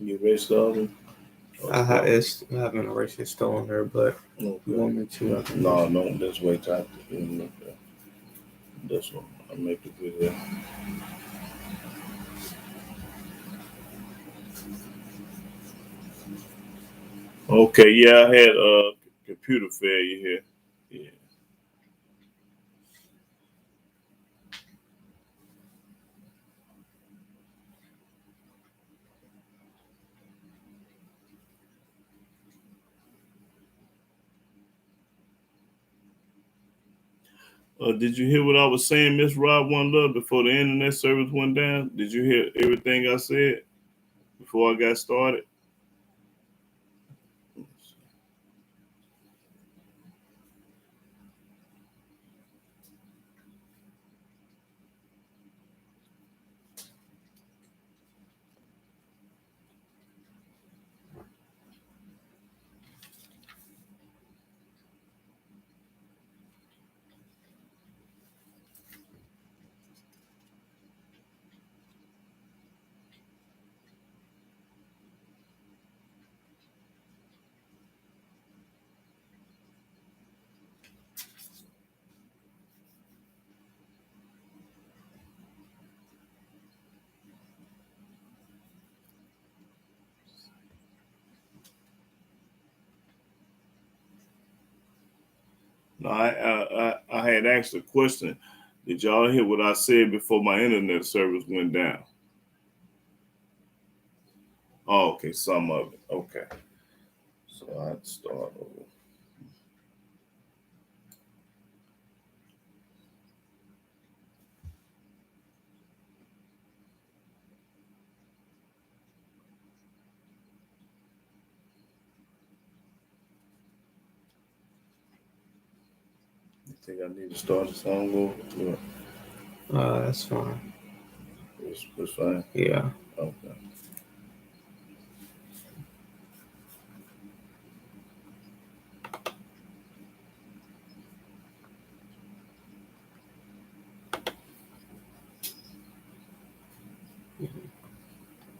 You erased all of them? I haven't erased it still on there, but okay. You want me to? No, just wait till I look at this one. I'll make a video. Okay, yeah, I had a computer failure here. Yeah. Did you hear what I was saying, Miss Rob One Love, before the internet service went down? Did you hear everything I said before I got started? No, I had asked a question. Did y'all hear what I said before my internet service went down? Oh, okay, some of it. Okay. So I'd start over. You think I need to start the song over? That's fine. It's fine? Yeah. Okay.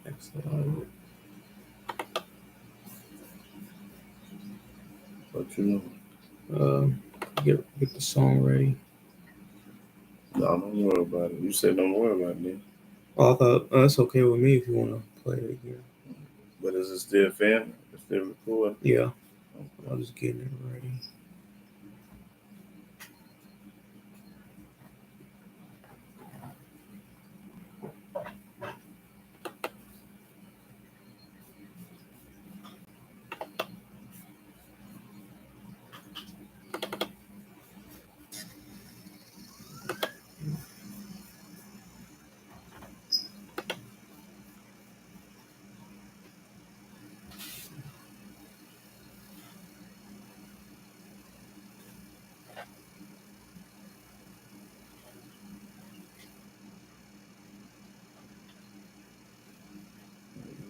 Excellent. What you know? Get the song ready. No, don't worry about it. You said don't worry about it. I thought that's okay with me if you want to play it again. But is it still filming? It's still recording? Yeah. Okay. I was getting it ready.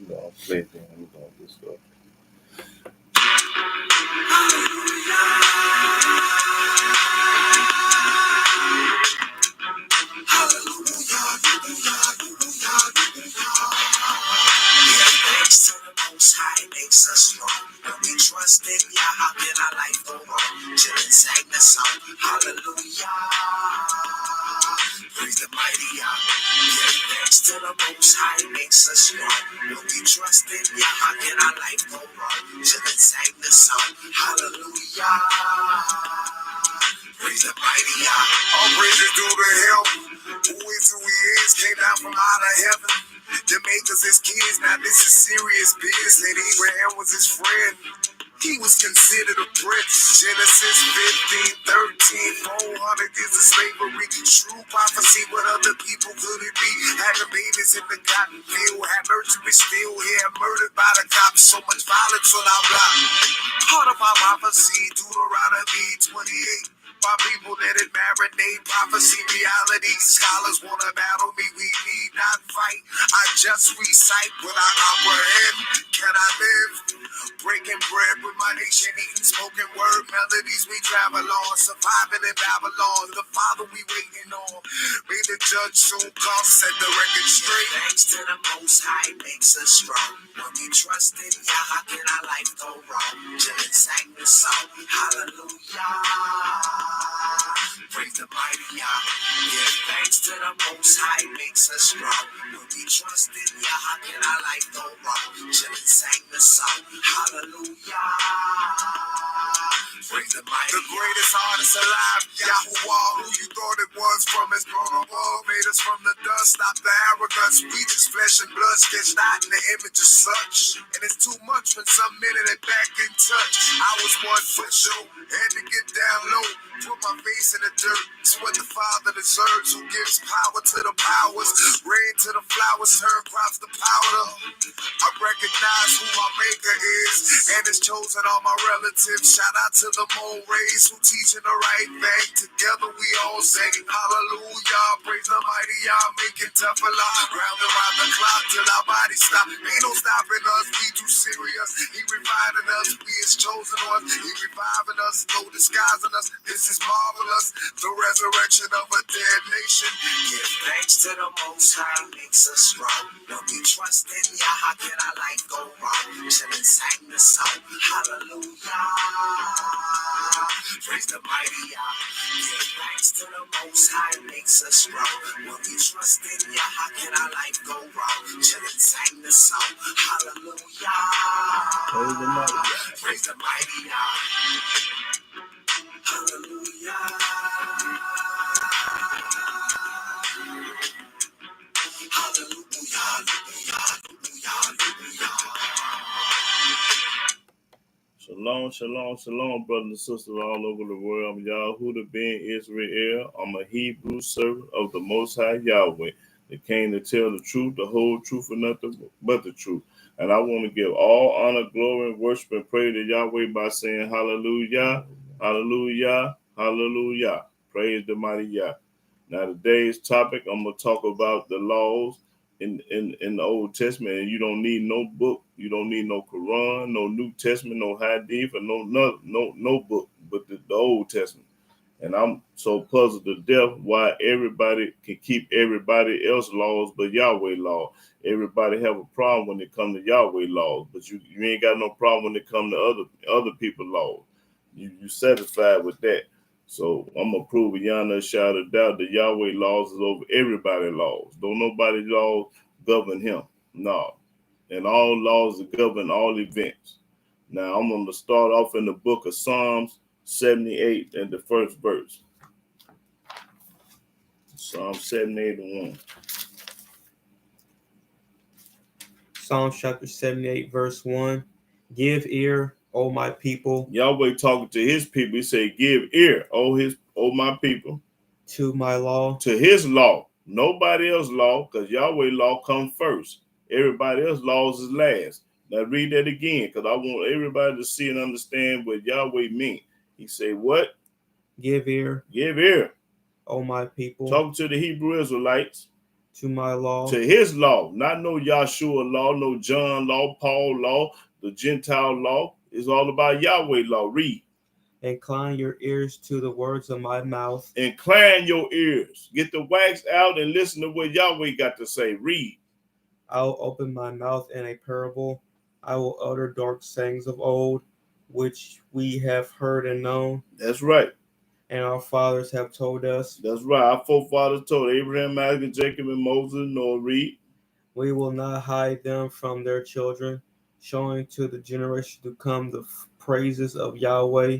We're gonna play them. We're gonna get stuff. Makes us strong. When we trust in Yah, how can our life go wrong? Chillin' sang the song. Hallelujah. Praise the mighty Yah. Give thanks to the Most High, makes us strong. When we trust in Yah, how can our life go wrong? Chillin' sang the song. Hallelujah. Praise the mighty Yah. All praises due to Him. Who is who He is, came down from out of heaven. To make us his kids, now this is serious business. And Abraham was his friend. He was considered a prince. Genesis 15:13, 400 years of slavery. True prophecy, what other people could it be? Having babies in the cotton field, had merchants still here, murdered by the cops. So much violence on our block. Part of our prophecy, Deuteronomy 28. My people let it marinate. Prophecy, reality. Scholars wanna battle me. We need not fight. I just recite what I comprehend. Can I live? Breaking bread with my nation, eating spoken word melodies we travel on, surviving in Babylon. The Father we waiting on. May the judge soon come, set the record straight. Thanks to the Most High makes us strong. When we trust in Yah, how can our life go wrong? Just sang the song, hallelujah. Praise the mighty Yah. Give thanks to the Most High makes us strong. When we trust in Yah, how can our life go wrong? Just sang the song, hallelujah. Praise the mighty The greatest artist alive, Yahuwah, who you thought it was from his throne above, made us from the dust, stop the arrogance, we just flesh and blood, sketched out in the image of such, and it's too much when some minute it back in touch. I was 1 foot show, had to get down low, put my face in the dirt, it's what the Father deserves, who gives power to the powers, rain to the flowers, turn crops to powder. I recognize who my maker is, and it's chosen all my relatives. Shout out to the Mole Rays who teaching the right thing. Together we all sing hallelujah. Praise the mighty Yah, making tough a lot. Round around the clock till our bodies stop. Ain't no stopping us, we too serious. He reviving us, we his chosen ones. He reviving us, no disguising us. This is marvelous, the resurrection of a dead nation. Give thanks to the Most High, makes us strong. When we trust in Yah, how can our life go wrong? Chillin' sang the song, hallelujah. Praise the mighty Yah. Give thanks to the Most High, makes us strong. When we trust in Yah, how can our life go wrong? Chillin' sang the song, hallelujah. Praise the mighty Yah. Praise the mighty Yah. Hallelujah. Shalom, shalom, shalom, brothers and sisters all over the world. I'm Yahudah ben Israel. I'm a Hebrew servant of the Most High Yahweh that came to tell the truth, the whole truth, and nothing but the truth. And I want to give all honor, glory, and worship and praise to Yahweh by saying hallelujah, hallelujah, hallelujah. Praise the mighty Yah. Now today's topic, I'm going to talk about the laws in the Old Testament, and you don't need no book, you don't need no Quran, no New Testament, no Hadith, or no book, but the Old Testament. And I'm so puzzled to death why everybody can keep everybody else's laws but Yahweh law. Everybody have a problem when it comes to Yahweh laws, but you ain't got no problem when it comes to other people's laws. You satisfied with that. So I'm going to prove beyond a shadow of doubt that Yahweh laws is over everybody's laws. Don't nobody's laws govern him. No. And all laws govern all events. Now I'm going to start off in the book of Psalms 78 and the first verse. Psalm 78 and 1. Psalms chapter 78, verse 1. Give ear, O my people. Yahweh talking to his people. He said, give ear, O my people. To my law. To his law. Nobody else's law, because Yahweh law comes first. Everybody else's laws is last. Now read that again, because I want everybody to see and understand what Yahweh means. He said, what? Give ear. Give ear. O my people. Talking to the Hebrew Israelites. To my law. To his law. Not no Yahshua law, no John law, Paul law, the Gentile law. It's all about Yahweh law. Read. Incline your ears to the words of my mouth. Incline your ears. Get the wax out and listen to what Yahweh got to say. Read. I will open my mouth in a parable. I will utter dark sayings of old, which we have heard and known. That's right. And our fathers have told us. That's right. Our forefathers told Abraham, Isaac, Jacob, and Moses. Noah. Read. We will not hide them from their children, showing to the generation to come the praises of Yahweh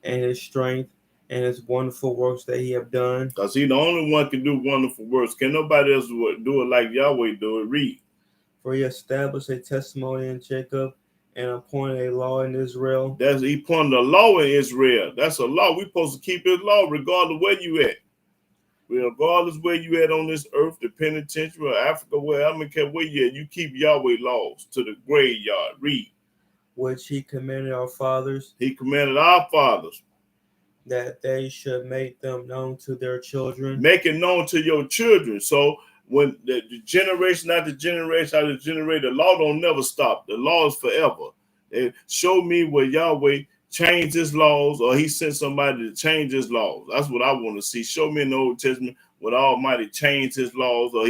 and his strength and his wonderful works that he have done. Because he the only one can do wonderful works. Can nobody else do it like Yahweh do it? Read. For he established a testimony in Jacob and appointed a law in Israel. He appointed a law in Israel. That's a law. We're supposed to keep his law regardless of where you at. Regardless where you at on this earth, the penitentiary or Africa, where I don't care where you at, you keep Yahweh laws to the graveyard. Read. Which he commanded our fathers. He commanded our fathers. that they should make them known to their children. Make it known to your children. So when the generation after generation after generation, the law don't never stop. The law is forever. And show me where Yahweh changed his laws, or he sent somebody to change his laws. That's what I want to see. Show me in the Old Testament where the Almighty changed his laws, or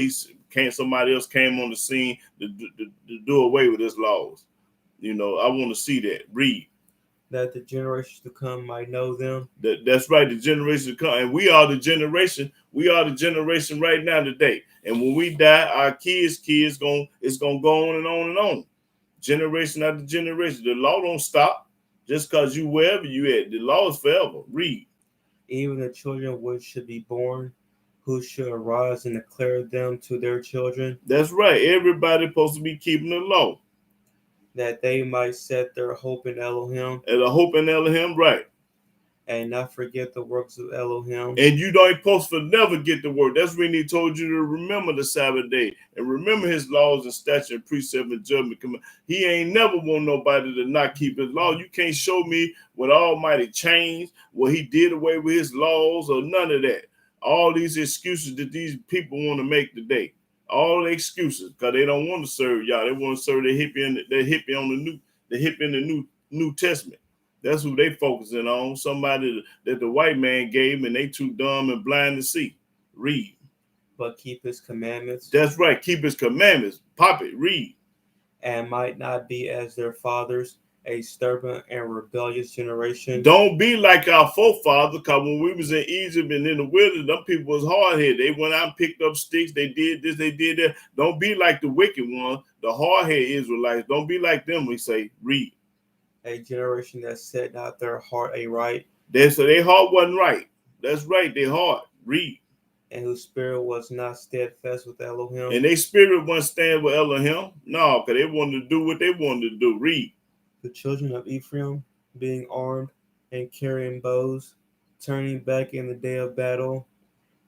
somebody else came on the scene to do away with his laws. You know, I want to see that. Read. That the generations to come might know them. That's right, the generation to come. And we are the generation. We are the generation right now today. And when we die, our kids, it's gonna go on and on and on. Generation after generation. The law don't stop just because you wherever you at. The law is forever. Read. Even the children which should be born, who should arise and declare them to their children. That's right. Everybody supposed to be keeping the law. That they might set their hope in Elohim. And the hope in Elohim, right. And not forget the works of Elohim. And you don't supposed to never get the word. That's when he told you to remember the Sabbath day and remember his laws and statutes and precepts and judgment. He ain't never want nobody to not keep his law. You can't show me what Almighty changed, what he did away with his laws, or none of that. All these excuses that these people want to make today. All the excuses, because they don't want to serve y'all. They want to serve the hippie on the hippie in the New Testament. That's who they focusing on. Somebody that the white man gave, and they too dumb and blind to see. Read. But keep his commandments. That's right. Keep his commandments. Pop it. Read. And might not be as their fathers, a stubborn and rebellious generation. Don't be like our forefathers, because when we was in Egypt and in the wilderness, them people was hard-headed. They went out and picked up sticks. They did this, they did that. Don't be like the wicked one, the hard-headed Israelites. Don't be like them, we say. Read. A generation that set not their heart aright. So their heart wasn't right. That's right, their heart. Read. And whose spirit was not steadfast with Elohim. And their spirit wasn't stand with Elohim. No, because they wanted to do what they wanted to do. Read. The children of Ephraim, being armed and carrying bows, turning back in the day of battle,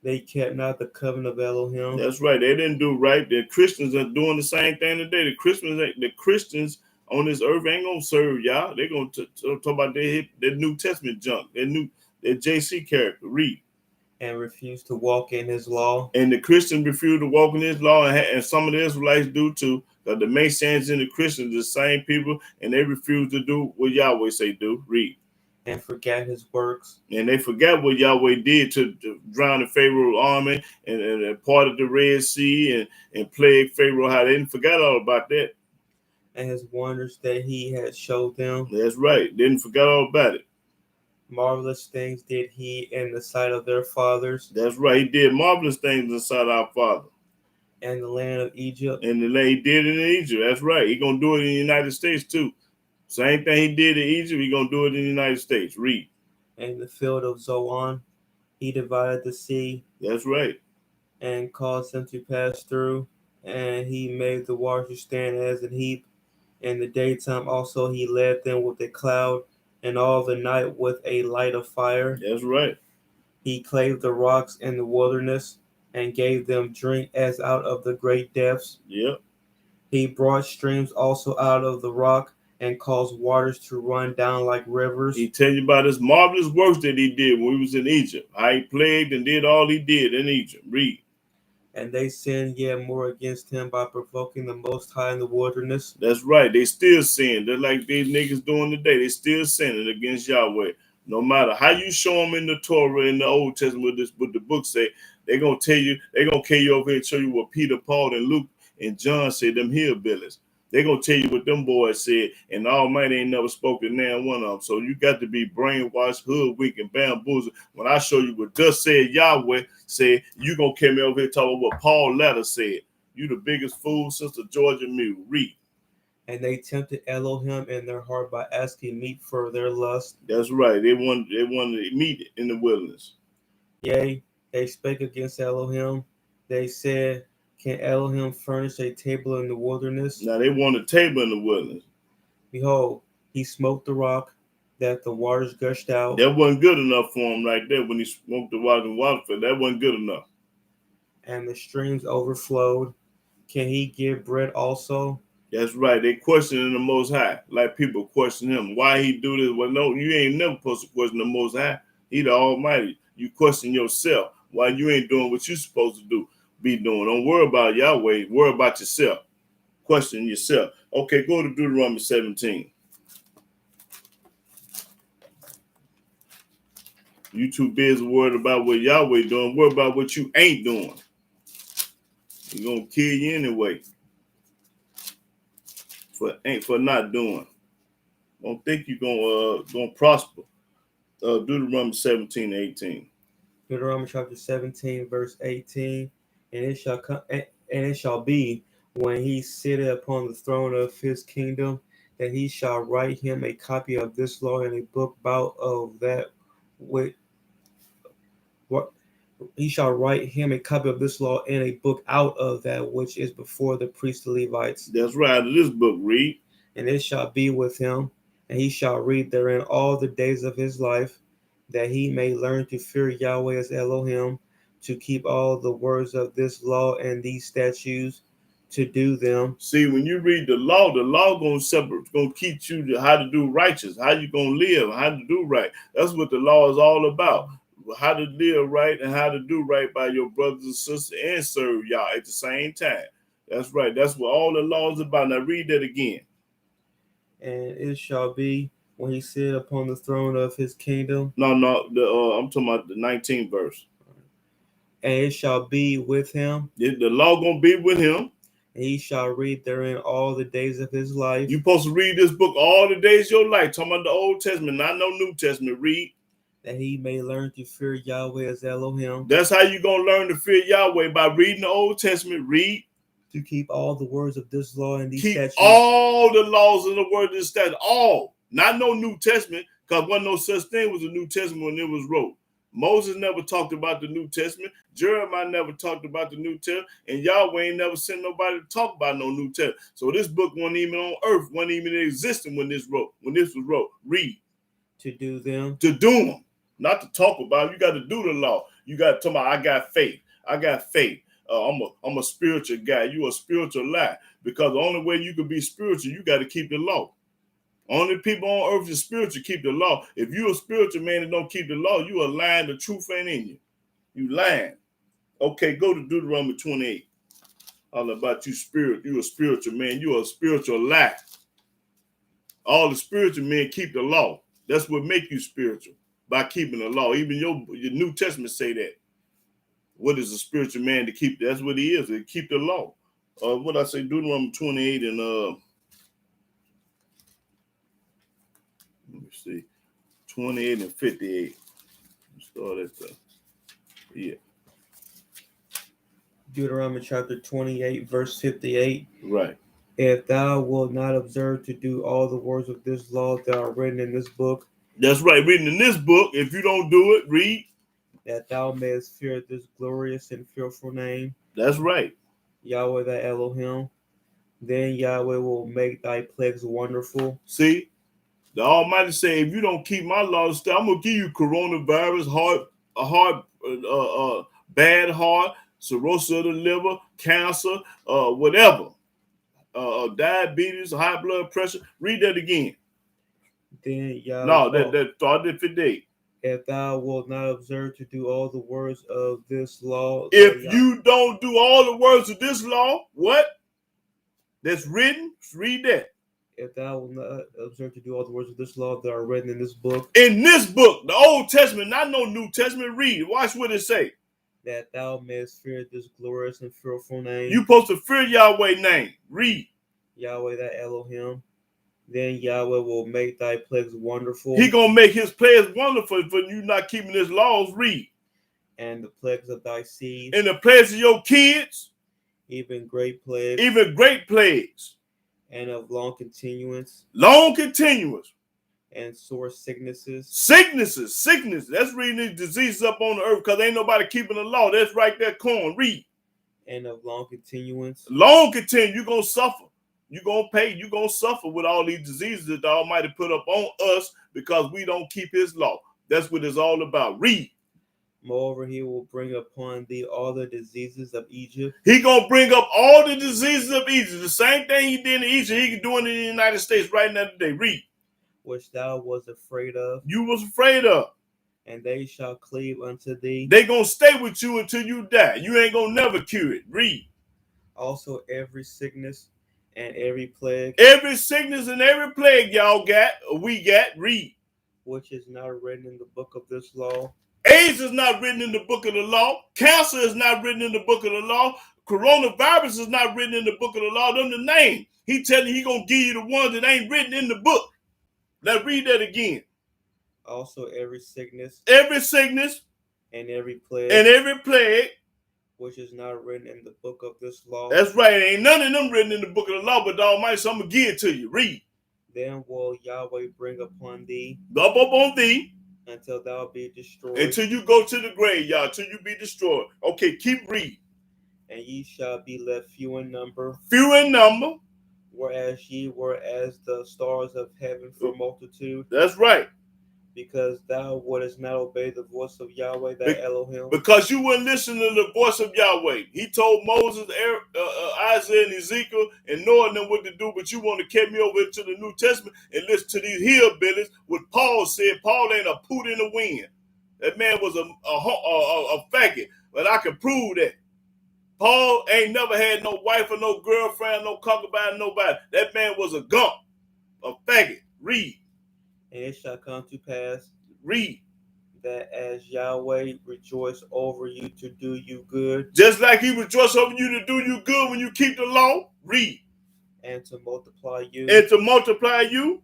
they kept not the covenant of Elohim. That's right. They didn't do right. The Christians are doing the same thing today. The Christians on this earth ain't gonna serve y'all. They're gonna talk about their New Testament junk, their JC character. Read. And refuse to walk in his law. And the Christians refuse to walk in his law, and some of the Israelites do too. The Masons and the Christians are the same people, and they refuse to do what Yahweh say do. Read. And forget his works. And they forgot what Yahweh did to drown the Pharaoh army and part of the Red Sea and plague Pharaoh. How they didn't forget all about that. And his wonders that he had showed them. That's right. Didn't forget all about it. Marvelous things did he in the sight of their fathers. That's right. He did marvelous things in the sight of our father. And the land of Egypt. And the land he did it in Egypt. That's right. He gonna do it in the United States too. Same thing he did in Egypt, he gonna do it in the United States. Read. And the field of Zoan, he divided the sea. That's right. And caused them to pass through. And he made the waters to stand as a heap. In the daytime also he led them with a cloud, and all the night with a light of fire. That's right. He clave the rocks in the wilderness, and gave them drink as out of the great depths. Yep. He brought streams also out of the rock, and caused waters to run down like rivers. He tell you about his marvelous works that he did when he was in Egypt. How he plagued and did all he did in Egypt. Read. And they sinned yet more against him by provoking the Most High in the wilderness. That's right. They still sin. They're like these niggas doing today. They still sinning against Yahweh. No matter how you show them in the Torah, in the Old Testament, what the book say, they're going to tell you, they're going to carry you over here and show you what Peter, Paul, and Luke and John said, them hillbillies. They're going to tell you what them boys said, and the Almighty ain't never spoken to now one of them. So you got to be brainwashed, hoodwinked, and bamboozled. When I show you what thus said Yahweh said, you going to come over here talking what Paul letter said. You the biggest fool since the Georgia Mule. Read. And they tempted Elohim in their heart by asking meat for their lust. That's right. They wanted meat in the wilderness. Yea, they spake against Elohim. They said, can Elohim furnish a table in the wilderness? Now they want a table in the wilderness. Behold, he smote the rock that the waters gushed out. That wasn't good enough for him right there when he smoked the water and water. That wasn't good enough. And the streams overflowed. Can he give bread also? That's right. They questioning the Most High. Like people question him. Why he do this? Well, no, you ain't never supposed to question the Most High. He the Almighty. You question yourself why you ain't doing what you're supposed to be doing. Don't worry about Yahweh. Worry about yourself. Question yourself. Okay, go to Deuteronomy 17. You too busy worried about what Yahweh doing. Worry about what you ain't doing. He's gonna kill you anyway for not doing. Don't think you're gonna prosper. Deuteronomy 17:18. Deuteronomy chapter 17, verse 18. And it shall come, and it shall be when he sitteth upon the throne of his kingdom, that he shall write him a copy of this law in a book out of that which what he shall write him a copy of this law in a book out of that which is before the priests the Levites. That's right. Out of this book, read. And it shall be with him, and he shall read therein all the days of his life, that he may learn to fear Yahweh as Elohim, to keep all the words of this law and these statutes, to do them. See, when you read the law gonna teach you how to do righteous, how you gonna live, how to do right. That's what the law is all about. How to live right and how to do right by your brothers and sisters and serve Yah at the same time. That's right. That's what all the law is about. Now read that again. And it shall be when he sit upon the throne of his kingdom. No, I'm talking about the 19th verse. And it shall be with him. The law gonna be with him. And he shall read therein all the days of his life. You supposed to read this book all the days of your life. Talking about the Old Testament, not no New Testament. Read. That he may learn to fear Yahweh as Elohim. That's how you gonna learn to fear Yahweh, by reading the Old Testament. Read. To keep all the words of this law and these statutes. Keep all the laws and the words of this statute. All. Not no New Testament, because wasn't no such thing was a New Testament when it was wrote. Moses never talked about the New Testament. Jeremiah never talked about the New Testament. And Yahweh ain't never sent nobody to talk about no New Testament. So this book wasn't even on earth, wasn't even existing when this was wrote. Read. To do them. To do them. Not to talk about them. You got to do the law. You got to talk about, I got faith. I got faith. I'm a spiritual guy. You a spiritual lie. Because the only way you can be spiritual, you got to keep the law. Only people on earth is spiritual keep the law. If you a spiritual man and don't keep the law, you are lying. The truth ain't in you. You lying. Okay, go to Deuteronomy 28. All about you spirit. You a spiritual man. You a spiritual lie. All the spiritual men keep the law. That's what make you spiritual, by keeping the law. Even your New Testament say that. What is a spiritual man to keep? That's what he is, to keep the law. What I say, Deuteronomy 28 and let me see, 28 and 58. Start at the Deuteronomy chapter 28, verse 58. Right. If thou wilt not observe to do all the words of this law that are written in this book. That's right, written in this book. If you don't do it, read. That thou mayest fear this glorious and fearful name. That's right. Yahweh thy Elohim. Then Yahweh will make thy plagues wonderful. See, the Almighty say, if you don't keep my laws, I'm gonna give you coronavirus, bad heart, cirrhosis of the liver, cancer, whatever, diabetes, high blood pressure. Read that again. Then Yahweh. No, that started at 58. If thou wilt not observe to do all the words of this law. If you don't do all the words of this law, what? That's written, read that. If thou wilt not observe to do all the words of this law that are written in this book. In this book, the Old Testament, not no New Testament, read. Watch what it say. That thou mayest fear this glorious and fearful name. You supposed to fear Yahweh's name. Read. Yahweh thy Elohim. Then Yahweh will make thy plagues wonderful. He gonna make his plagues wonderful for you not keeping his laws. Read. And the plagues of thy seed. And the plagues of your kids. Even great plagues. Even great plagues. And of long continuance. Long continuance. And sore sicknesses. Sickness. That's reading these diseases up on the earth, because ain't nobody keeping the law. That's right there, corn. Read. And of long continuance. Long continuance. You're gonna suffer. You're going to pay. You're going to suffer with all these diseases that the Almighty put up on us because we don't keep his law. That's what it's all about. Read. Moreover, he will bring upon thee all the diseases of Egypt. He going to bring up all the diseases of Egypt. The same thing he did in Egypt, he can do it in the United States right now today. Read. Which thou was afraid of. You was afraid of. and they shall cleave unto thee. They gonna stay with you until you die. You ain't gonna never cure it. Read. Also every sickness and every plague, Every sickness and every plague y'all got, we got. Read. which is not written in the book of this law, AIDS is not written in the book of the law. Cancer is not written in the book of the law. Coronavirus is not written in the book of the law. Them the name. He telling you he gonna give you the ones that ain't written in the book. Now read that again. also every sickness Every sickness and every plague, and every plague. which is not written in the book of this law. That's right. Ain't none of them written in the book of the law, but the Almighty, so I'm gonna give it to you. Read. Then will Yahweh bring upon thee Up on thee until thou be destroyed, until you go to the grave, y'all, until you be destroyed. Okay, keep reading. and ye shall be left few in number, Few in number. whereas ye were as the stars of heaven for multitude, That's right. because thou wouldest not obey the voice of Yahweh thy Elohim. Because you wouldn't listen to the voice of Yahweh. He told Moses, Isaiah, and Ezekiel, and Noah them what to do, but you want to carry me over to the New Testament and listen to these hillbillies. What Paul said, Paul ain't a poot in the wind. That man was a faggot, but I can prove that. Paul ain't never had no wife or no girlfriend, no concubine, nobody. That man was a gump, a faggot. Read. And it shall come to pass Read. that as Yahweh rejoice over you to do you good, Just like he rejoiced over you to do you good when you keep the law. Read. and to multiply you, And to multiply you,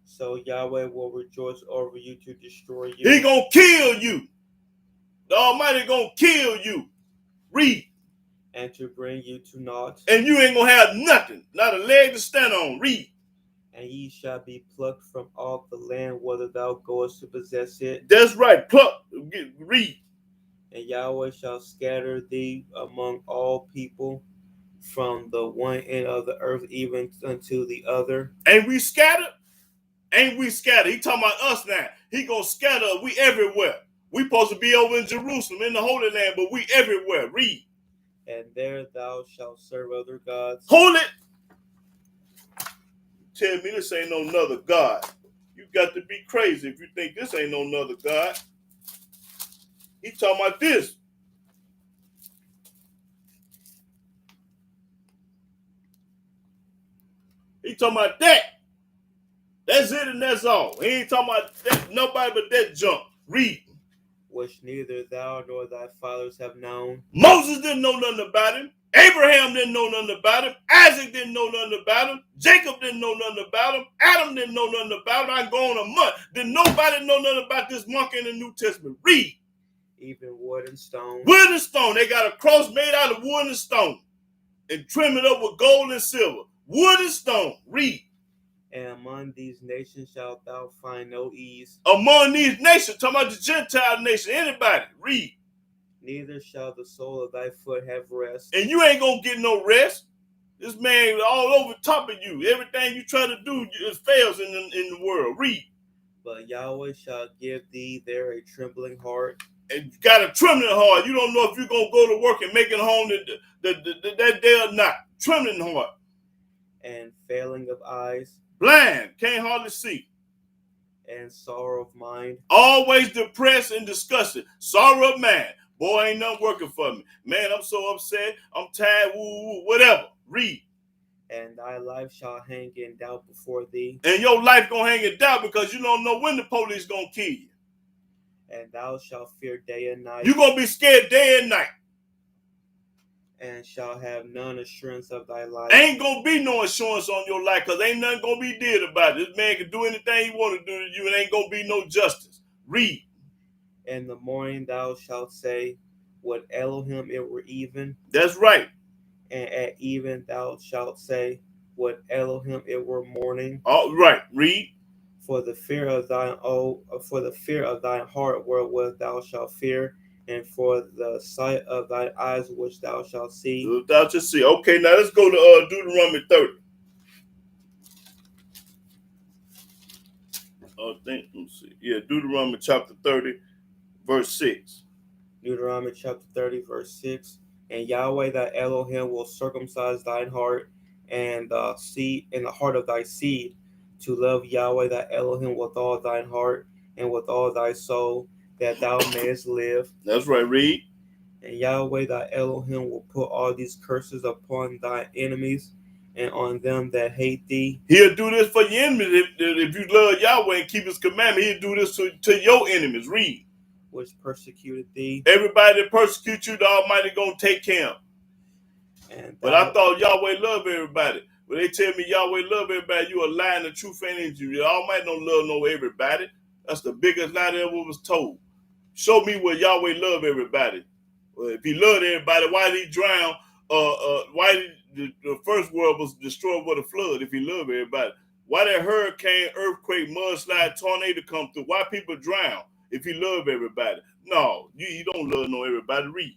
so Yahweh will rejoice over you to destroy you. he gonna kill you. The Almighty gonna kill you. Read. And to bring you to naught, And you ain't gonna have nothing, not a leg to stand on. Read. and ye shall be plucked from off the land whither thou goest to possess it. That's right. Pluck. Read. And Yahweh shall scatter thee among all people, from the one end of the earth even unto the other. Ain't we scattered? Ain't we scattered? He talking about us now. He gonna scatter. We everywhere. We supposed to be over in Jerusalem, in the Holy Land, but we everywhere. Read. And there thou shalt serve other gods. Hold it. Tell me this ain't no other God. You got to be crazy if you think this ain't no other God. He talking about this. He talking about that. That's it and that's all. He ain't talking about that, nobody but that junk. Read. Which neither thou nor thy fathers have known. Moses didn't know nothing about him. Abraham didn't know nothing about him. Isaac didn't know nothing about him. Jacob didn't know nothing about him. Adam didn't know nothing about him. I can go on a month. Didn't nobody know nothing about this monkey in the New Testament. Read. Even wood and stone. Wood and stone. They got a cross made out of wood and stone and trim it up with gold and silver. Wood and stone. Read. And among these nations shalt thou find no ease. Among these nations, talking about the Gentile nation, anybody. Read. Neither shall the sole of thy foot have rest. And you ain't gonna get no rest. This man all over top of you. Everything you try to do, it fails in the world. Read. But Yahweh shall give thee there a trembling heart. And you got a trembling heart. You don't know if you're gonna go to work and make it home that day or not. Trembling heart. And failing of eyes. Blind, can't hardly see. And sorrow of mind. Always depressed and disgusted. Sorrow of mind. Boy, ain't nothing working for me. Man, I'm so upset. I'm tired. Woo, whatever. Read. And thy life shall hang in doubt before thee. And your life gonna hang in doubt because you don't know when the police gonna kill you. And thou shalt fear day and night. You gonna be scared day and night. And shall have none assurance of thy life. Ain't gonna be no insurance on your life because ain't nothing gonna be did about it. This man can do anything he want to do to you and ain't gonna be no justice. Read. In the morning thou shalt say, would Elohim it were even. That's right. And at even thou shalt say, would Elohim it were morning. All right. Read. For the fear of thine heart wherewith thou shalt fear, and for the sight of thine eyes which thou shalt see. Thou shalt see. Okay, now let's go to Deuteronomy 30. Let me see. Yeah, Deuteronomy chapter 30, verse 6. Deuteronomy chapter 30, verse 6. And Yahweh thy Elohim will circumcise thine heart and seed in the heart of thy seed, to love Yahweh thy Elohim with all thine heart and with all thy soul that thou mayest live. That's right. Read. And Yahweh thy Elohim will put all these curses upon thy enemies and on them that hate thee. He'll do this for your enemies. If you love Yahweh and keep his commandment, he'll do this to your enemies. Read. Which persecuted thee. Everybody that persecutes you, the Almighty gonna take care of. But I thought Yahweh loved everybody. When they tell me Yahweh love everybody, you are lying. The truth ain't in you. The Almighty don't love no everybody. That's the biggest lie that ever was told. Show me where Yahweh love everybody. Well, if he loved everybody, why did he drown? Why did the first world was destroyed with a flood? If he loved everybody, why that hurricane, earthquake, mudslide, tornado come through? Why people drown? If he loved everybody, no, you don't love no everybody. Read.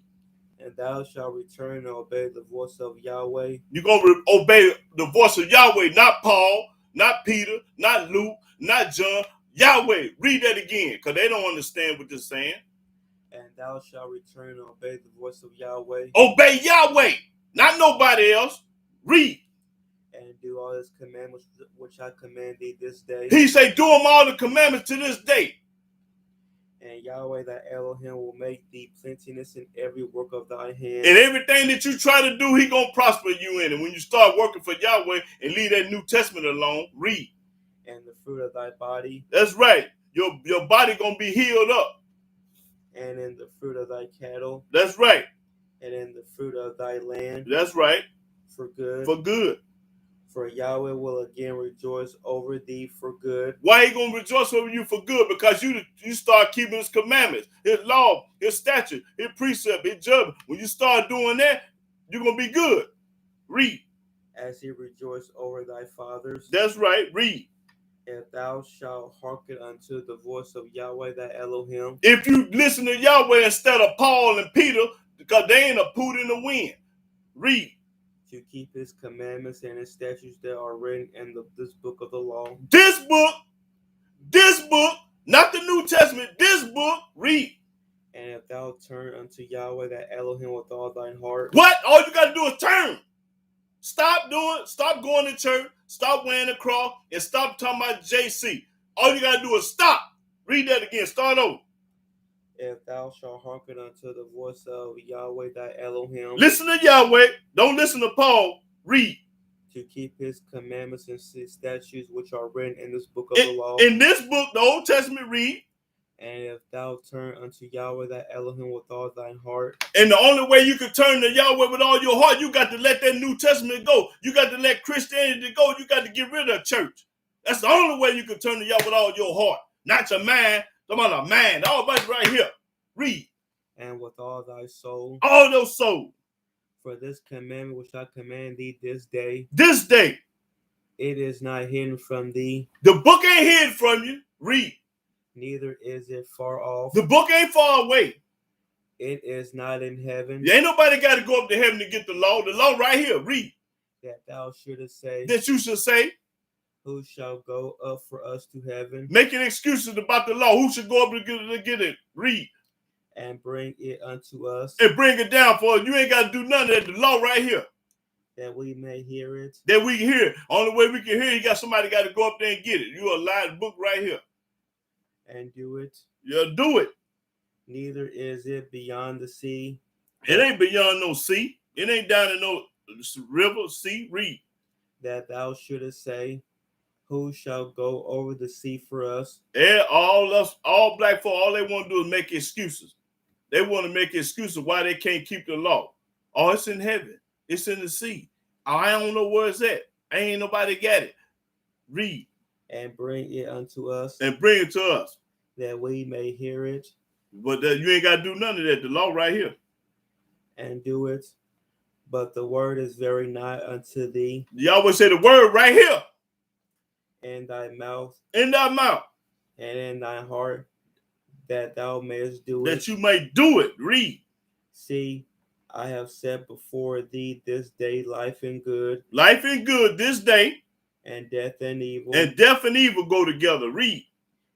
And thou shalt return and obey the voice of Yahweh. You're going to obey the voice of Yahweh, not Paul, not Peter, not Luke, not John. Yahweh. Read that again, because they don't understand what they're saying. And thou shalt return and obey the voice of Yahweh. Obey Yahweh, not nobody else. Read. And do all his commandments which I command thee this day. He say, do them all the commandments to this day. And Yahweh thy Elohim will make thee plenteousness in every work of thy hand. And everything that you try to do, he going to prosper you in. And when you start working for Yahweh and leave that New Testament alone, read. And the fruit of thy body. That's right. Your body going to be healed up. And in the fruit of thy cattle. That's right. And in the fruit of thy land. That's right. For good. For good. For Yahweh will again rejoice over thee for good. Why he going to rejoice over you for good? Because you start keeping his commandments, his law, his statute, his precept, his judgment. When you start doing that, you're going to be good. Read. As he rejoiced over thy fathers. That's right. Read. If thou shalt hearken unto the voice of Yahweh thy Elohim. If you listen to Yahweh instead of Paul and Peter, because they ain't a poot in the wind. Read. To keep his commandments and his statutes that are written in this book of the law. This book, not the New Testament, this book, read. And if thou turn unto Yahweh thy Elohim with all thine heart. What? All you got to do is turn. Stop going to church, stop wearing a cross, and stop talking about JC. All you got to do is stop. Read that again. Start over. If thou shalt hearken unto the voice of Yahweh thy Elohim. Listen to Yahweh. Don't listen to Paul. Read. To keep his commandments and his statutes which are written in this book of the law. In this book, the Old Testament, read. And if thou turn unto Yahweh thy Elohim with all thine heart. And the only way you can turn to Yahweh with all your heart, you got to let that New Testament go. You got to let Christianity go. You got to get rid of church. That's the only way you can turn to Yahweh with all your heart. Not your mind. Come on, a man. All right here. Read. And with all thy soul. All those souls. For this commandment which I command thee this day. This day. It is not hidden from thee. The book ain't hid from you. Read. Neither is it far off. The book ain't far away. It is not in heaven. Ain't nobody got to go up to heaven to get the law. The law right here. Read. That thou shouldest say. That you should say. Who shall go up for us to heaven? Making excuses about the law. Who should go up to get it? Read. And bring it unto us. And bring it down for us. You ain't got to do none of that. The law right here. That we may hear it. That we can hear it. Only way we can hear it, you got somebody got to go up there and get it. You a live book right here. And do it. Yeah, do it. Neither is it beyond the sea. It ain't beyond no sea. It ain't down in no river, sea. Read. That thou shouldest say, who shall go over the sea for us? Yeah, all black folk, all they want to do is make excuses. They want to make excuses why they can't keep the law. Oh, it's in heaven. It's in the sea. I don't know where it's at. Ain't nobody got it. Read. And bring it unto us. And bring it to us. That we may hear it. But you ain't got to do none of that. The law right here. And do it. But the word is very nigh unto thee. Yahweh say the word right here. In thy mouth. In thy mouth. And in thy heart. That thou mayest do it. That you may do it. Read. See, I have set before thee this day life and good. Life and good this day. And death and evil. And death and evil go together. Read.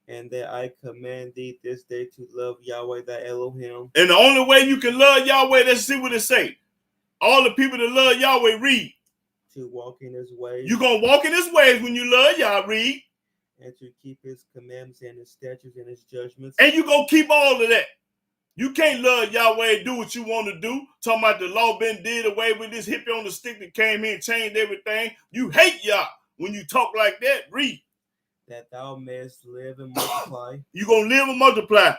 And that I command thee this day to love Yahweh thy Elohim. And the only way you can love Yahweh, let's see what it say. All the people that love Yahweh, read. To walk in his ways. You're going to walk in his ways when you love Yah, read. and to keep his commandments and his statutes and his judgments. And you're going to keep all of that. You can't love Yahweh and do what you want to do. Talking about the law been did away with, this hippie on the stick that came here and changed everything. You hate Yah when you talk like that. Read. That thou mayest live and multiply. You're going to live and multiply.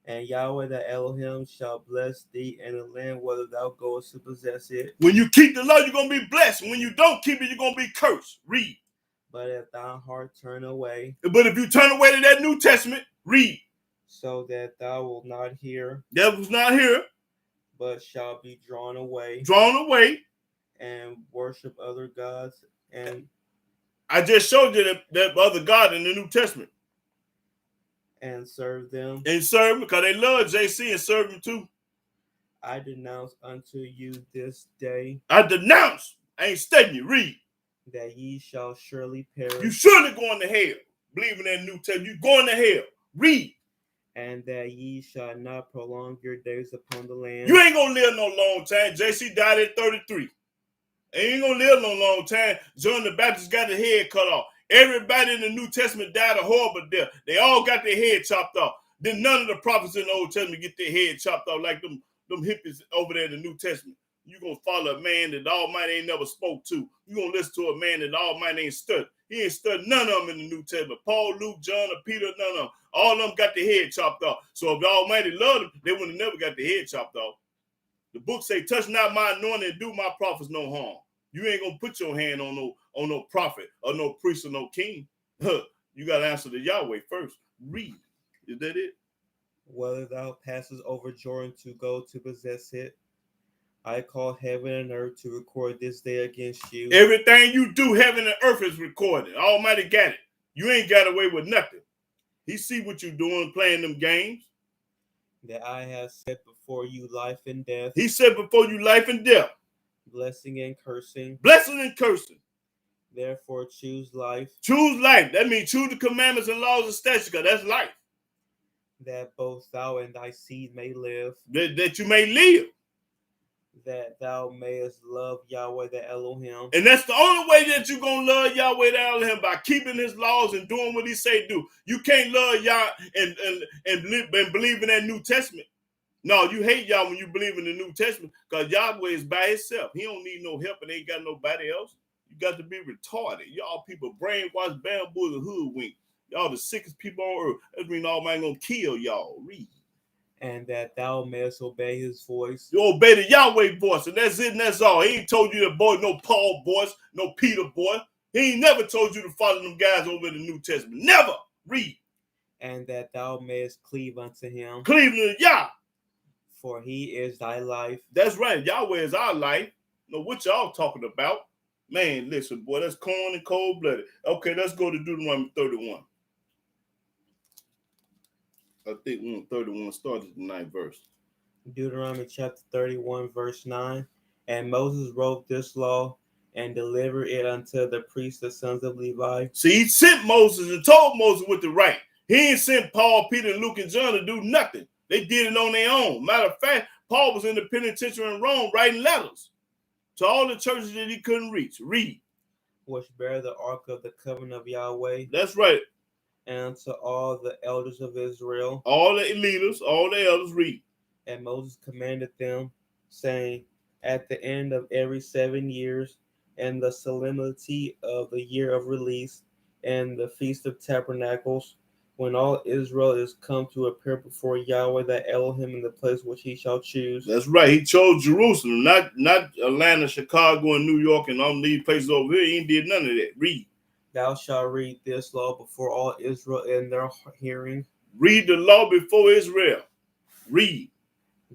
And Yahweh thy Elohim shall bless thee in the land whether thou goest to possess it. When you keep the law, you're going to be blessed. When you don't keep it, you're going to be cursed. Read. But if thine heart turn away. But if you turn away to that New Testament, read. So that thou wilt not hear. That was not here. But shall be drawn away. Drawn away. And worship other gods. And I just showed you that other God in the New Testament. And serve them. And serve them because they love JC and serve him too. I denounce unto you this day. I denounce. I ain't studying you. Read. That ye shall surely perish. You surely going to hell. Believe in that New Testament. You going to hell. Read. And that ye shall not prolong your days upon the land. You ain't going to live no long time. JC died at 33. Ain't going to live no long time. John the Baptist got his head cut off. Everybody in the New Testament died a horrible death. They all got their head chopped off. Then none of the prophets in the Old Testament get their head chopped off like them hippies over there in the New Testament. You're going to follow a man that the Almighty ain't never spoke to. You're going to listen to a man that the Almighty ain't studied. He ain't studied none of them in the New Testament. Paul, Luke, John, or Peter, none of them. All of them got their head chopped off. So if the Almighty loved them, they would have never got their head chopped off. The book say, touch not my anointing and do my prophets no harm. You ain't going to put your hand on no prophet or no priest or no king. You got to answer to Yahweh first. Read. Is that it? Whether thou passes over Jordan to go to possess it, I call heaven and earth to record this day against you. Everything you do, heaven and earth is recorded. Almighty got it. You ain't got away with nothing. He see what you doing, playing them games. That I have set before you life and death. He said before you life and death. Blessing and cursing. Blessing and cursing. Therefore choose life. Choose life. That means choose the commandments and laws and statutes. That's life. That both thou and thy seed may live. That you may live. That thou mayest love Yahweh the Elohim. And that's the only way that you're going to love Yahweh the Elohim, by keeping his laws and doing what he say do. You can't love Yah and believe in that New Testament. No, you hate Yah when you believe in the New Testament, because Yahweh is by himself. He don't need no help and ain't got nobody else. You got to be retarded. Y'all people brainwashed, bamboozled, and hoodwinked. Y'all the sickest people on earth. That means Almighty gonna kill y'all. Read. And that thou mayest obey his voice. You obey the Yahweh voice, and that's it, and that's all. He ain't told you to boy no Paul voice, no Peter voice. He ain't never told you to follow them guys over in the New Testament. Never. Read. And that thou mayest cleave unto him. Cleave to Yah. For he is thy life. That's right. Yahweh is our life. You know what y'all talking about? Man, listen, boy, that's corn and cold-blooded. Okay, let's go to Deuteronomy 31. I think 31 starts at the 9th verse. Deuteronomy chapter 31, verse 9. And Moses wrote this law and delivered it unto the priests, the sons of Levi. See, he sent Moses and told Moses what to write. He ain't sent Paul, Peter, Luke, and John to do nothing. They did it on their own. Matter of fact, Paul was in the penitentiary in Rome writing letters to all the churches that he couldn't reach. Read. Which bear the ark of the covenant of Yahweh. That's right. And to all the elders of Israel. All the leaders, all the elders, read. And Moses commanded them, saying, at the end of every 7 years, and the solemnity of the year of release, and the feast of tabernacles, when all Israel is come to appear before Yahweh the Elohim in the place which he shall choose. That's right. He chose Jerusalem, not Atlanta, Chicago, and New York, and all these places over here. He ain't did none of that. Read. Thou shalt read this law before all Israel in their hearing. Read the law before Israel. Read.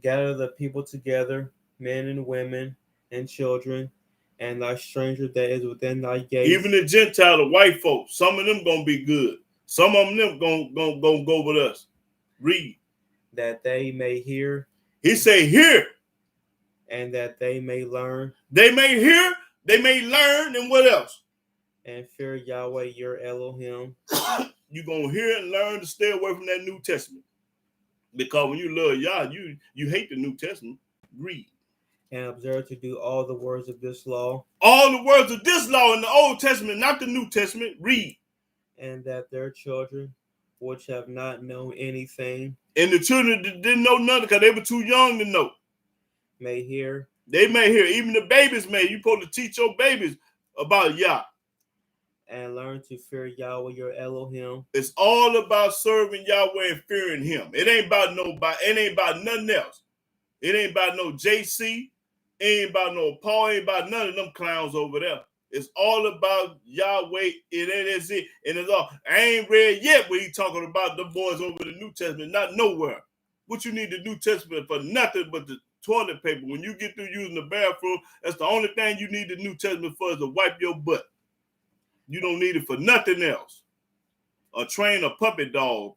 Gather the people together, men and women and children, and thy stranger that is within thy gates. Even the Gentile, the white folks, some of them gonna be good. Some of them gonna go with us. Read. That they may hear. He say hear. And that they may learn. They may hear, they may learn, and what else? And fear Yahweh your Elohim. You're going to hear and learn to stay away from that New Testament. Because when you love Yah, you hate the New Testament. Read. And observe to do all the words of this law. All the words of this law in the Old Testament, not the New Testament. Read. and that their children, which have not known anything, And the children didn't know nothing because they were too young to know. may hear They may hear, even the babies may. You're supposed to teach your babies about Yah. and learn to fear Yahweh your Elohim, It's all about serving Yahweh and fearing him. It ain't about nobody, it ain't about nothing else. It ain't about no JC, it ain't about no Paul, it ain't about none of them clowns over there. It's all about Yahweh, and that's it. And it's all, I ain't read yet what he talking about the boys over the New Testament, not nowhere. What you need the New Testament for? Nothing but the toilet paper. When you get through using the bathroom, that's the only thing you need the New Testament for, is to wipe your butt. You don't need it for nothing else. Or train a puppet dog.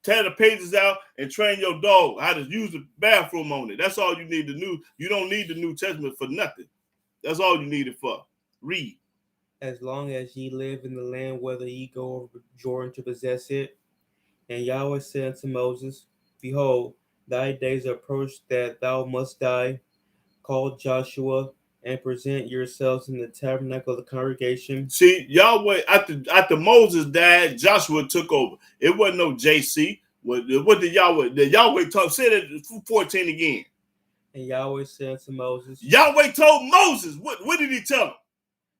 Tear the pages out and train your dog how to use the bathroom on it. That's all you need to know. You don't need the New Testament for nothing. That's all you need it for. Read. as long as ye live in the land whither ye go over Jordan to possess it. And Yahweh said unto Moses, Behold, thy days approach that thou must die. Call Joshua and present yourselves in the tabernacle of the congregation. See, Yahweh, after Moses died, Joshua took over. It wasn't no JC. What did Yahweh? The Yahweh say that 14 again. And Yahweh said unto Moses, Yahweh told Moses, what did he tell him?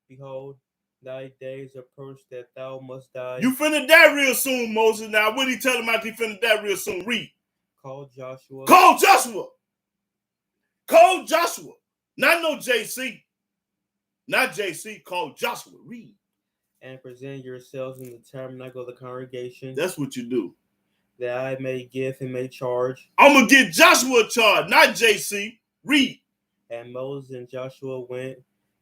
Behold, thy days approach that thou must die. You finna die real soon, Moses. Now, what did he tell him after he finna die real soon? Read. Call Joshua. Call Joshua. Call Joshua. Not no JC. Not JC. Call Joshua. Read. And present yourselves in the tabernacle of the congregation. That's what you do. That I may give him a charge. I'm going to give Joshua a charge, not JC. Read. And Moses and Joshua went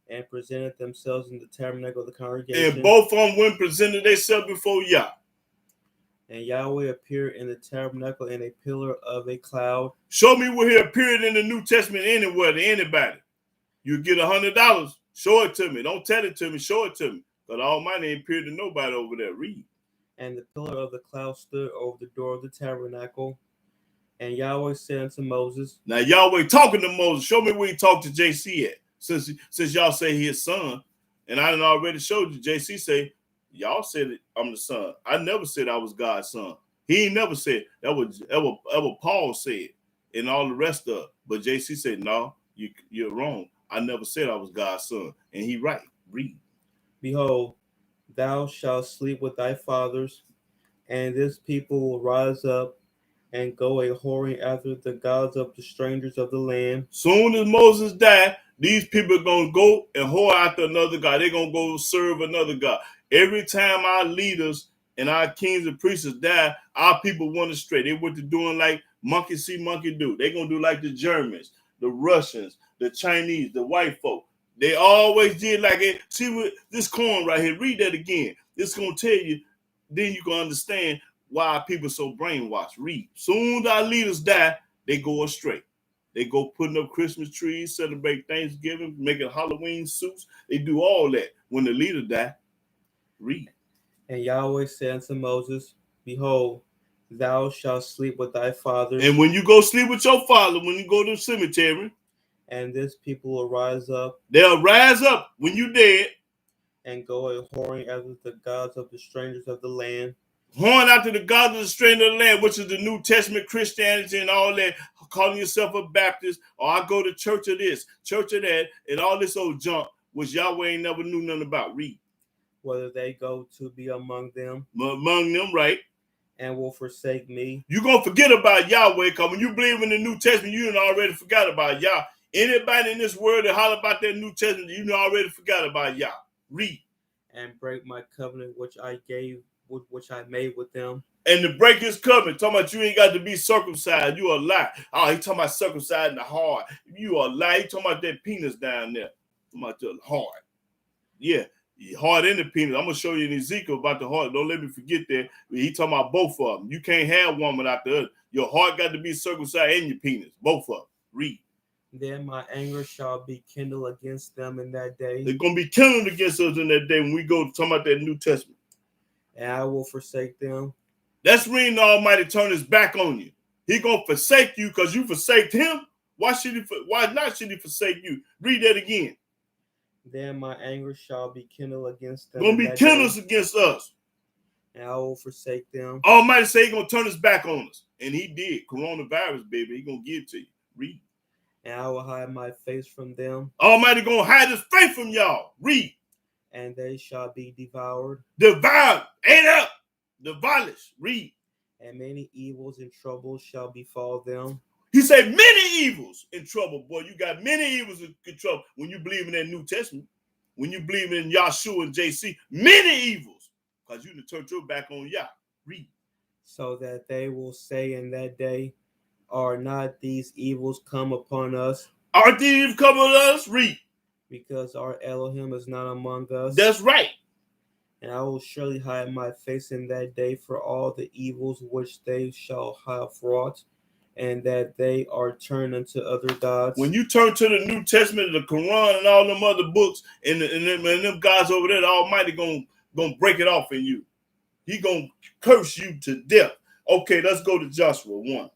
and presented themselves in the tabernacle of the congregation. And both of them went and presented themselves before Yah. And Yahweh appeared in the tabernacle in a pillar of a cloud. Show me where he appeared in the New Testament anywhere to anybody. You get $100. Show it to me. Don't tell it to me. Show it to me. But Almighty ain't appeared to nobody over there. Read. And the pillar of the cloud stood over the door of the tabernacle. And Yahweh said unto Moses. Now Yahweh talking to Moses. Show me where he talked to JC at. Since y'all say he his son. And I done already showed you. JC say, y'all said it, I'm the son. I never said I was God's son. He ain't never said that was Paul said and all the rest of it. But JC said, no, you're wrong. I never said I was God's son. And he right. Read. Behold, thou shalt sleep with thy fathers, and this people will rise up and go a whoring after the gods of the strangers of the land. Soon as Moses died, these people are going to go and whore after another God. They're going to go serve another God. Every time our leaders and our kings and priests die, our people went astray. They went to doing like monkey see, monkey do. They're going to do like the Germans, the Russians, the Chinese, the white folk. They always did like it. See what this corn right here. Read that again. It's going to tell you. Then you can understand why people so brainwashed. Read. Soon as our leaders die, they go astray. They go putting up Christmas trees, celebrate Thanksgiving, making Halloween suits. They do all that when the leader die. Read. And Yahweh said unto Moses, Behold, thou shalt sleep with thy fathers. And when you go sleep with your father, when you go to the cemetery, and this people will rise up. They'll rise up when you dead. And go a whoring after the gods of the strangers of the land. Whoring after the gods of the strangers of the land, which is the New Testament Christianity and all that, calling yourself a Baptist, or I go to church of this, church of that, and all this old junk, which Yahweh ain't never knew nothing about. Read. Whether they go to be among them. Among them, right. And will forsake me. You're going to forget about Yahweh, because when you believe in the New Testament, you already forgot about Yah. Anybody in this world that holler about that New Testament, you already forgot about Yah. Read. And break my covenant which I made with them. And to break his covenant, talking about you ain't got to be circumcised. You a lie. Oh, he talking about circumcised in the heart. You a lie. He talking about that penis down there. Talking about the heart. Yeah, heart and the penis. I'm gonna show you in Ezekiel about the heart. Don't let me forget that. He talking about both of them. You can't have one without the other. Your heart got to be circumcised and your penis. Both of them. Read. Then my anger shall be kindled against them in that day. They're going to be kindled against us in that day when we go to talk about that New Testament. And I will forsake them. That's when the Almighty turn his back on you. He going to forsake you because you forsaked him. Why not should he forsake you? Read that again. Then my anger shall be kindled against them. Going to be kindled against us. and I will forsake them. Almighty say He's gonna turn His back on us, and He did. Coronavirus, baby, He gonna give it to you. Read. And I will hide my face from them. Almighty gonna hide His face from y'all. Read. And they shall be devoured. Devoured, ate up, demolished. Read. And many evils and troubles shall befall them. He said many evils in trouble. Boy, you got many evils in trouble when you believe in that New Testament. When you believe in Yahshua and JC, many evils. Because you done turned your back on Yah. Read. So that they will say in that day, are not these evils come upon us? Are these evils come on us? Read. Because our Elohim is not among us. That's right. And I will surely hide my face in that day for all the evils which they shall have wrought, and that they are turned unto other gods. When you turn to the New Testament, the Quran, and all them other books, and them guys over there, the Almighty gonna break it off in you. He gonna curse you to death. Okay, let's go to Joshua 1.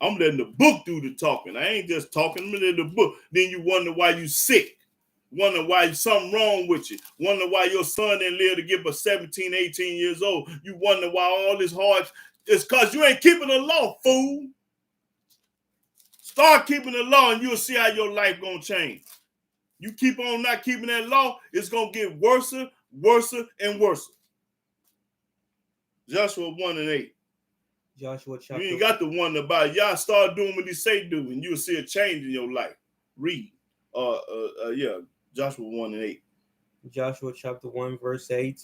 I'm letting the book do the talking. I ain't just talking. I'm letting the book. Then you wonder why you sick. Wonder why something wrong with you. Wonder why your son didn't live to get but 17, 18 years old. You wonder why all this hard. It's because you ain't keeping the law, fool. Start keeping the law and you'll see how your life gonna change. You keep on not keeping that law, it's gonna get worse, worse, and worse. Joshua 1 and 8. Joshua chapter. You ain't got the one about y'all start doing what He say do, and you'll see a change in your life. Read. Joshua 1 and 8. Joshua chapter 1, verse 8.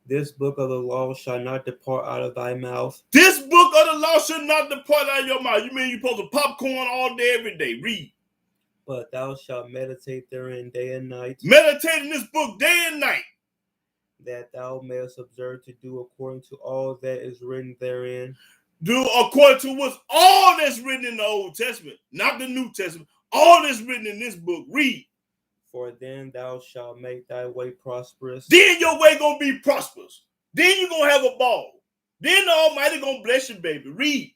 This book of the law shall not depart out of thy mouth. This book of the law should not depart out of your mouth. You mean you're supposed to popcorn all day, every day? Read. But thou shalt meditate therein day and night. Meditate in this book day and night. That thou mayest observe to do according to all that is written therein. Do according to what's all that's written in the Old Testament, not the New Testament. All that's written in this book. Read. For then thou shalt make thy way prosperous. Then your way gonna be prosperous. Then you're gonna have a ball. Then the Almighty gonna bless you, baby. Read.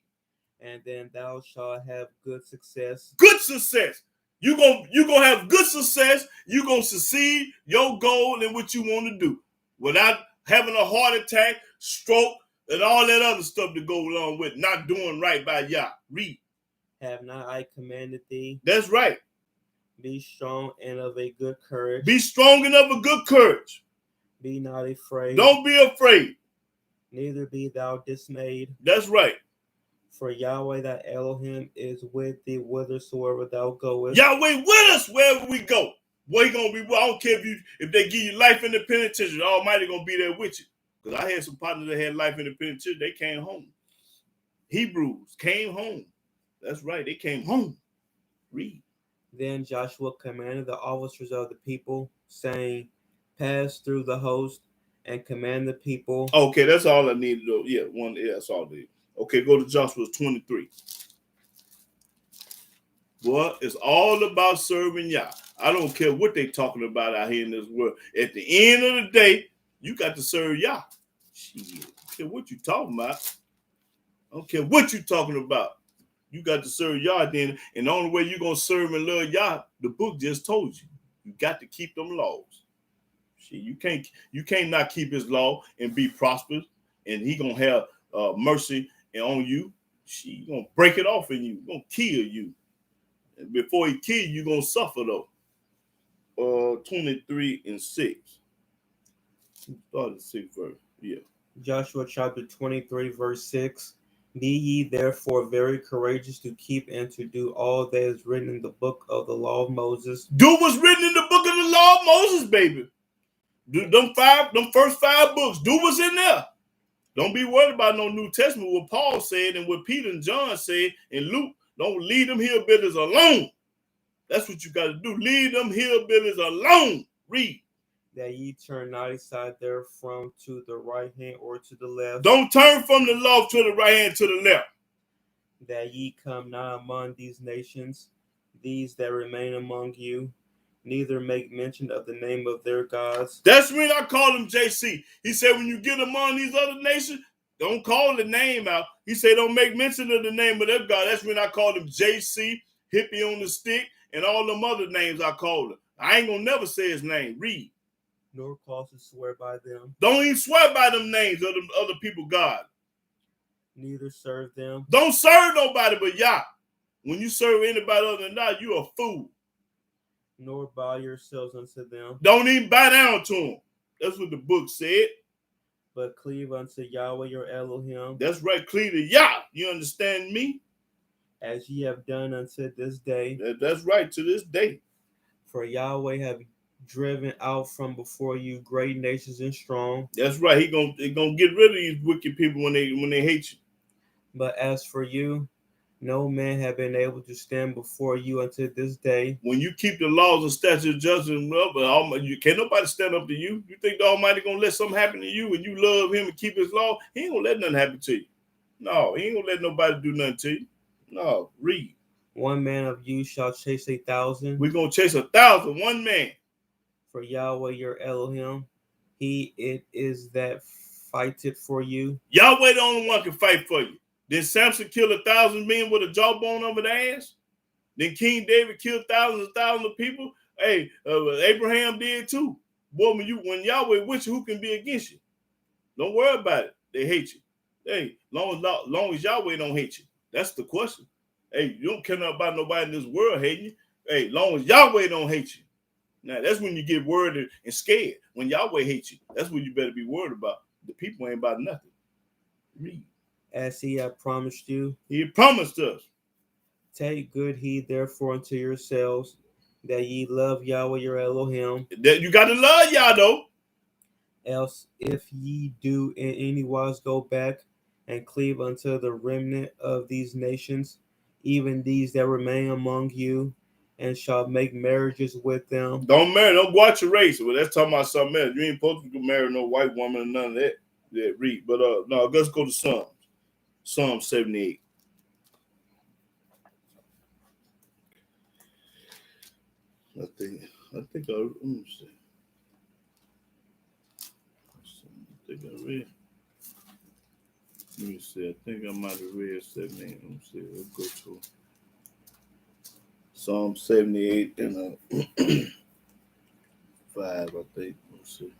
And then thou shalt have good success. Good success. You're gonna have good success. You're gonna succeed your goal and what you want to do without having a heart attack, stroke, and all that other stuff to go along with not doing right by Yah. Read. Have not I commanded thee? That's right. Be strong and of a good courage. Be strong and of a good courage. Be not afraid. Don't be afraid. Neither be thou dismayed. That's right. For Yahweh thy Elohim is with thee whithersoever thou goest. Yahweh with us wherever we go. Boy, He gonna be. I don't care if they give you life in the penitentiary. The Almighty gonna be there with you. Because I had some partners that had life in the penitentiary. They came home. Hebrews came home. That's right. They came home. Read. Then Joshua commanded the officers of the people, saying, pass through the host and command the people. Okay, that's all I need to do. Yeah, that's all I need. Okay, go to Joshua 23. Boy, it's all about serving Yah. I don't care what they talking about out here in this world. At the end of the day, you got to serve Yah. Shit, I don't care what you talking about. I don't care what you talking about. You got to serve Yah then, and the only way you're going to serve and love Yah, the book just told you. You got to keep them laws. Shit, you can't not keep His law and be prosperous, and He going to have mercy on you. Shit, He going to break it off in you. He going to kill you. And before He kill you, you're going to suffer though. 23 and 6. Start at 6 verse. Yeah. Joshua chapter 23, verse 6. Be ye therefore very courageous to keep and to do all that is written in the book of the law of Moses. Do what's written in the book of the law of Moses, baby. Do them first 5 books. Do what's in there. Don't be worried about no New Testament. What Paul said and what Peter and John said and Luke. Don't leave them hillbillies alone. That's what you got to do. Leave them hillbillies alone. Read. That ye turn not aside therefrom to the right hand or to the left. Don't turn from the law to the right hand to the left. That ye come not among these nations, these that remain among you, neither make mention of the name of their gods. That's when I call him JC. He said when you get among these other nations, don't call the name out. He said don't make mention of the name of their God. That's when I call him JC, hippie on the stick, and all them other names I call him. I ain't gonna never say his name. Read. nor cause to swear by them, Don't even swear by them names of them other people God. neither serve them, Don't serve nobody but Yah. When you serve anybody other than that, you a fool. nor bow yourselves unto them, Don't even bow down to them. That's what the book said. but cleave unto Yahweh your Elohim, That's right, cleave to Yah. You understand me? as ye have done unto this day. That's right, to this day. For Yahweh have driven out from before you great nations and strong. That's right. He gonna get rid of these wicked people when they hate you. But as for you, no man have been able to stand before you until this day. When you keep the laws and statutes, judgment, but you can't nobody stand up to you. You think the Almighty gonna let something happen to you and you love Him and keep His law? He ain't gonna let nothing happen to you. No, He ain't gonna let nobody do nothing to you. No, read. One man of you shall chase 1,000. We're gonna chase 1,000, one man. For Yahweh your Elohim, He it is that fighteth for you. Yahweh the only one can fight for you. Did Samson kill 1,000 men with a jawbone over the ass? Then King David killed thousands of people. Hey, Abraham did too. Boy, when Yahweh with you, who can be against you? Don't worry about it. They hate you. Hey, long as Yahweh don't hate you. That's the question. Hey, you don't care about nobody in this world hating you. Hey, long as Yahweh don't hate you. Now, that's when you get worried and scared. When Yahweh hates you, that's when you better be worried about. The people ain't about nothing. Read. As He hath promised you. He promised us. Take good heed therefore unto yourselves, that ye love Yahweh your Elohim. That you got to love Yah though. Else, if ye do in any wise go back and cleave unto the remnant of these nations, even these that remain among you, and shall make marriages with them. Don't marry, don't watch your race. Well, that's talking about something else. You ain't supposed to marry no white woman or none of that. That read. But no, let's go to Psalms. Psalm 78. I think let me see. I think I read. Let me see. I think I might have read 78. Let me see. Let's go to Psalm 78 and 5, I think. Let's see.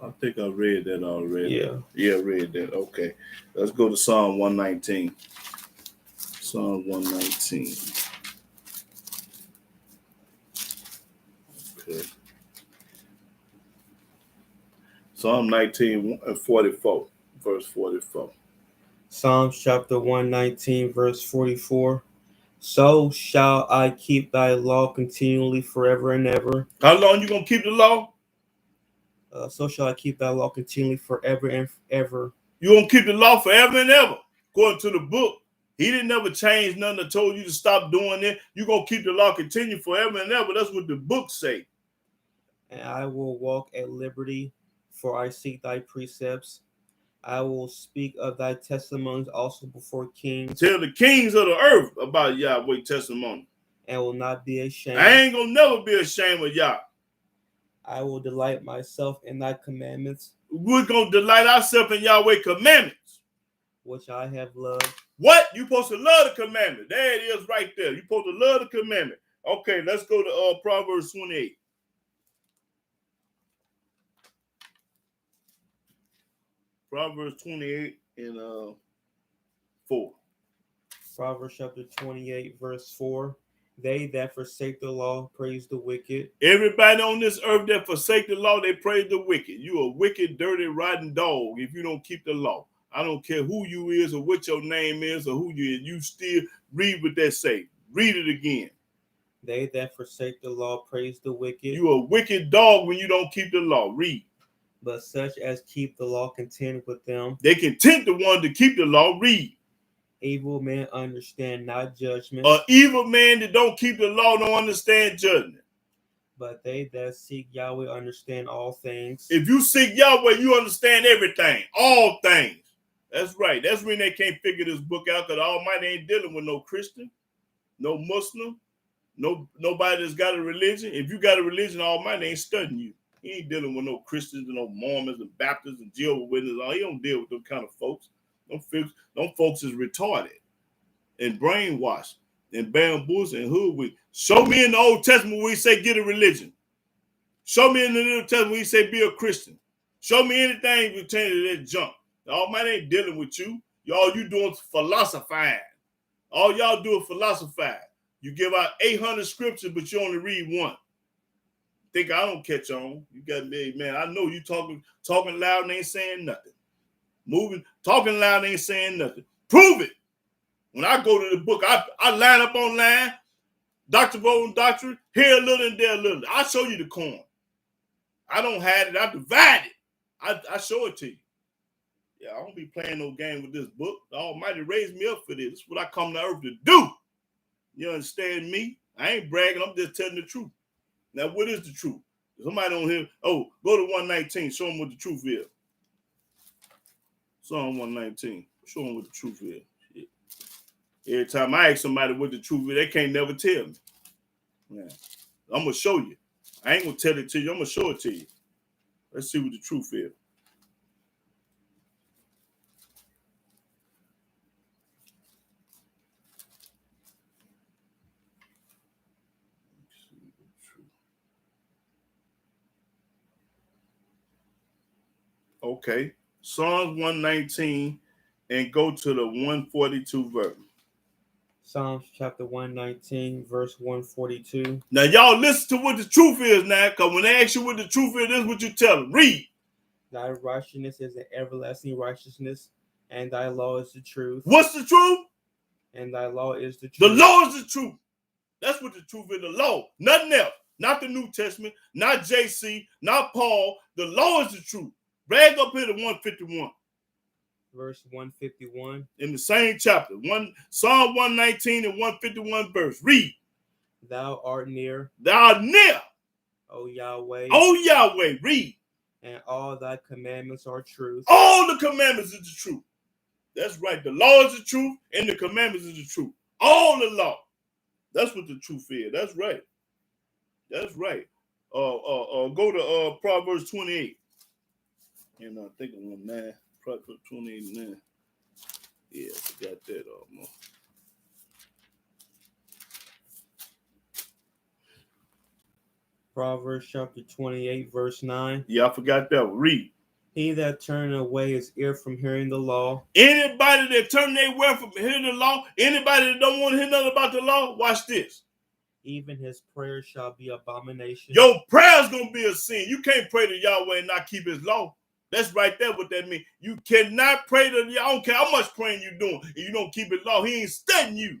I think I read that already. Yeah, I read that. Okay. Let's go to Psalm 119. Psalm 119. Okay. Psalm 19 and 44, verse 44. Psalms chapter 119, verse 44. So shall I keep thy law continually forever and ever. How long you gonna keep the law? So shall I keep thy law continually forever and ever. You gonna keep the law forever and ever. According to the book, He didn't never change nothing that told you to stop doing it. You gonna keep the law continue forever and ever. That's what the book say. And I will walk at liberty, for I seek thy precepts. I will speak of thy testimonies also before kings. Tell the kings of the earth about Yahweh testimony. And will not be ashamed. I ain't gonna never be ashamed of Yah. I will delight myself in thy commandments. We're gonna delight ourselves in Yahweh commandments, which I have loved. What? You supposed to love the commandment. There it is right there. You supposed to love the commandment. Okay, let's go to Proverbs 28. Proverbs 28 and 4. Proverbs chapter 28, verse 4. They that forsake the law praise the wicked. Everybody on this earth that forsake the law, they praise the wicked. You a wicked, dirty, rotten dog if you don't keep the law. I don't care who you is or what your name is or who you is. You still read what that say. Read it again. They that forsake the law praise the wicked. You a wicked dog when you don't keep the law. Read. But such as keep the law contend with them. They content the one to keep the law. Read. Evil men understand not judgment. An evil man that don't keep the law don't understand judgment. But they that seek Yahweh understand all things. If you seek Yahweh, you understand everything. All things. That's right. That's when they can't figure this book out, because the Almighty ain't dealing with no Christian, no Muslim, nobody that's got a religion. If you got a religion, the Almighty ain't studying you. He ain't dealing with no Christians and no Mormons and Baptists and Jehovah's Witnesses. He don't deal with them kind of folks. Them folks is retarded. and brainwashed and bamboozled and hoodwinked. Show me in the Old Testament where he say get a religion. Show me in the New Testament where he say be a Christian. Show me anything pertaining to that junk. The Almighty ain't dealing with you. All you doing philosophizing. All y'all do is philosophize. You give out 800 scriptures, but you only read one. Think I don't catch on? You got me, man. I know you talking loud and ain't saying nothing. Talking loud and ain't saying nothing. Prove it. When I go to the book, I line up online, doctor on doctrine, here a little and there a little. I show you the corn. I don't hide it. I divide it. I show it to you. Yeah, I don't be playing no game with this book. The Almighty raised me up for this. This is what I come to earth to do. You understand me? I ain't bragging. I'm just telling the truth. Now, what is the truth? Somebody don't hear. Oh, go to 119. Show them what the truth is. Psalm 119. Show them what the truth is. Shit. Every time I ask somebody what the truth is, they can't never tell me. Yeah. I'm going to show you. I ain't going to tell it to you. I'm going to show it to you. Let's see what the truth is. Okay. Psalms 119 and go to the 142 verse. Psalms chapter 119, verse 142. Now, y'all listen to what the truth is now, because when they ask you what the truth is, this is what you tell them. Read. Thy righteousness is an everlasting righteousness, and thy law is the truth. What's the truth? And thy law is the truth. The law is the truth. That's what the truth is, the law. Nothing else. Not the New Testament, not JC, not Paul. The law is the truth. Brag up here to 151. Verse 151. In the same chapter. Psalm 119 and 151 verse. Read. Thou art near. Thou art near. O Yahweh. O Yahweh. Read. And all thy commandments are truth. All the commandments is the truth. That's right. The law is the truth and the commandments is the truth. All the law. That's what the truth is. That's right. That's right. Go to Proverbs 28. And I think I'm on 9. Proverbs 28 9. Yeah, I forgot that almost. Proverbs chapter 28, verse 9. Yeah, I forgot that one. Read. He that turneth away his ear from hearing the law. Anybody that turn their ear from hearing the law, anybody that don't want to hear nothing about the law, watch this. Even his prayer shall be abomination. Your prayer's going to be a sin. You can't pray to Yahweh and not keep his law. That's right there what that means. You cannot pray to Yahweh. I don't care how much praying you're doing. If you don't keep his law, he ain't studying you.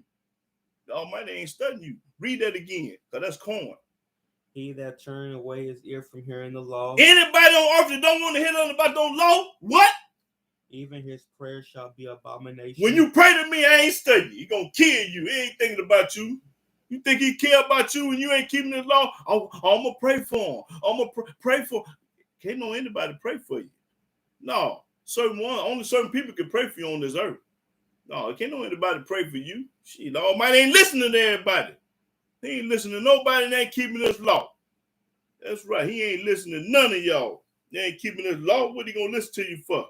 The Almighty ain't studying you. Read that again, because that's corn. He that turneth away his ear from hearing the law. Anybody on earth that don't want to hear nothing about no law, what? Even his prayer shall be abomination. When you pray to me, I ain't studying. He gonna kill you. He ain't thinking about you. You think he care about you and you ain't keeping his law? I'm gonna pray for him. I'm gonna pray for. Can't no anybody pray for you. No, only certain people can pray for you on this earth. No, can't no anybody pray for you. Shit, the Almighty ain't listening to everybody. He ain't listening to nobody that ain't keeping this law. That's right. He ain't listening to none of y'all. They ain't keeping this law. What he gonna listen to you for?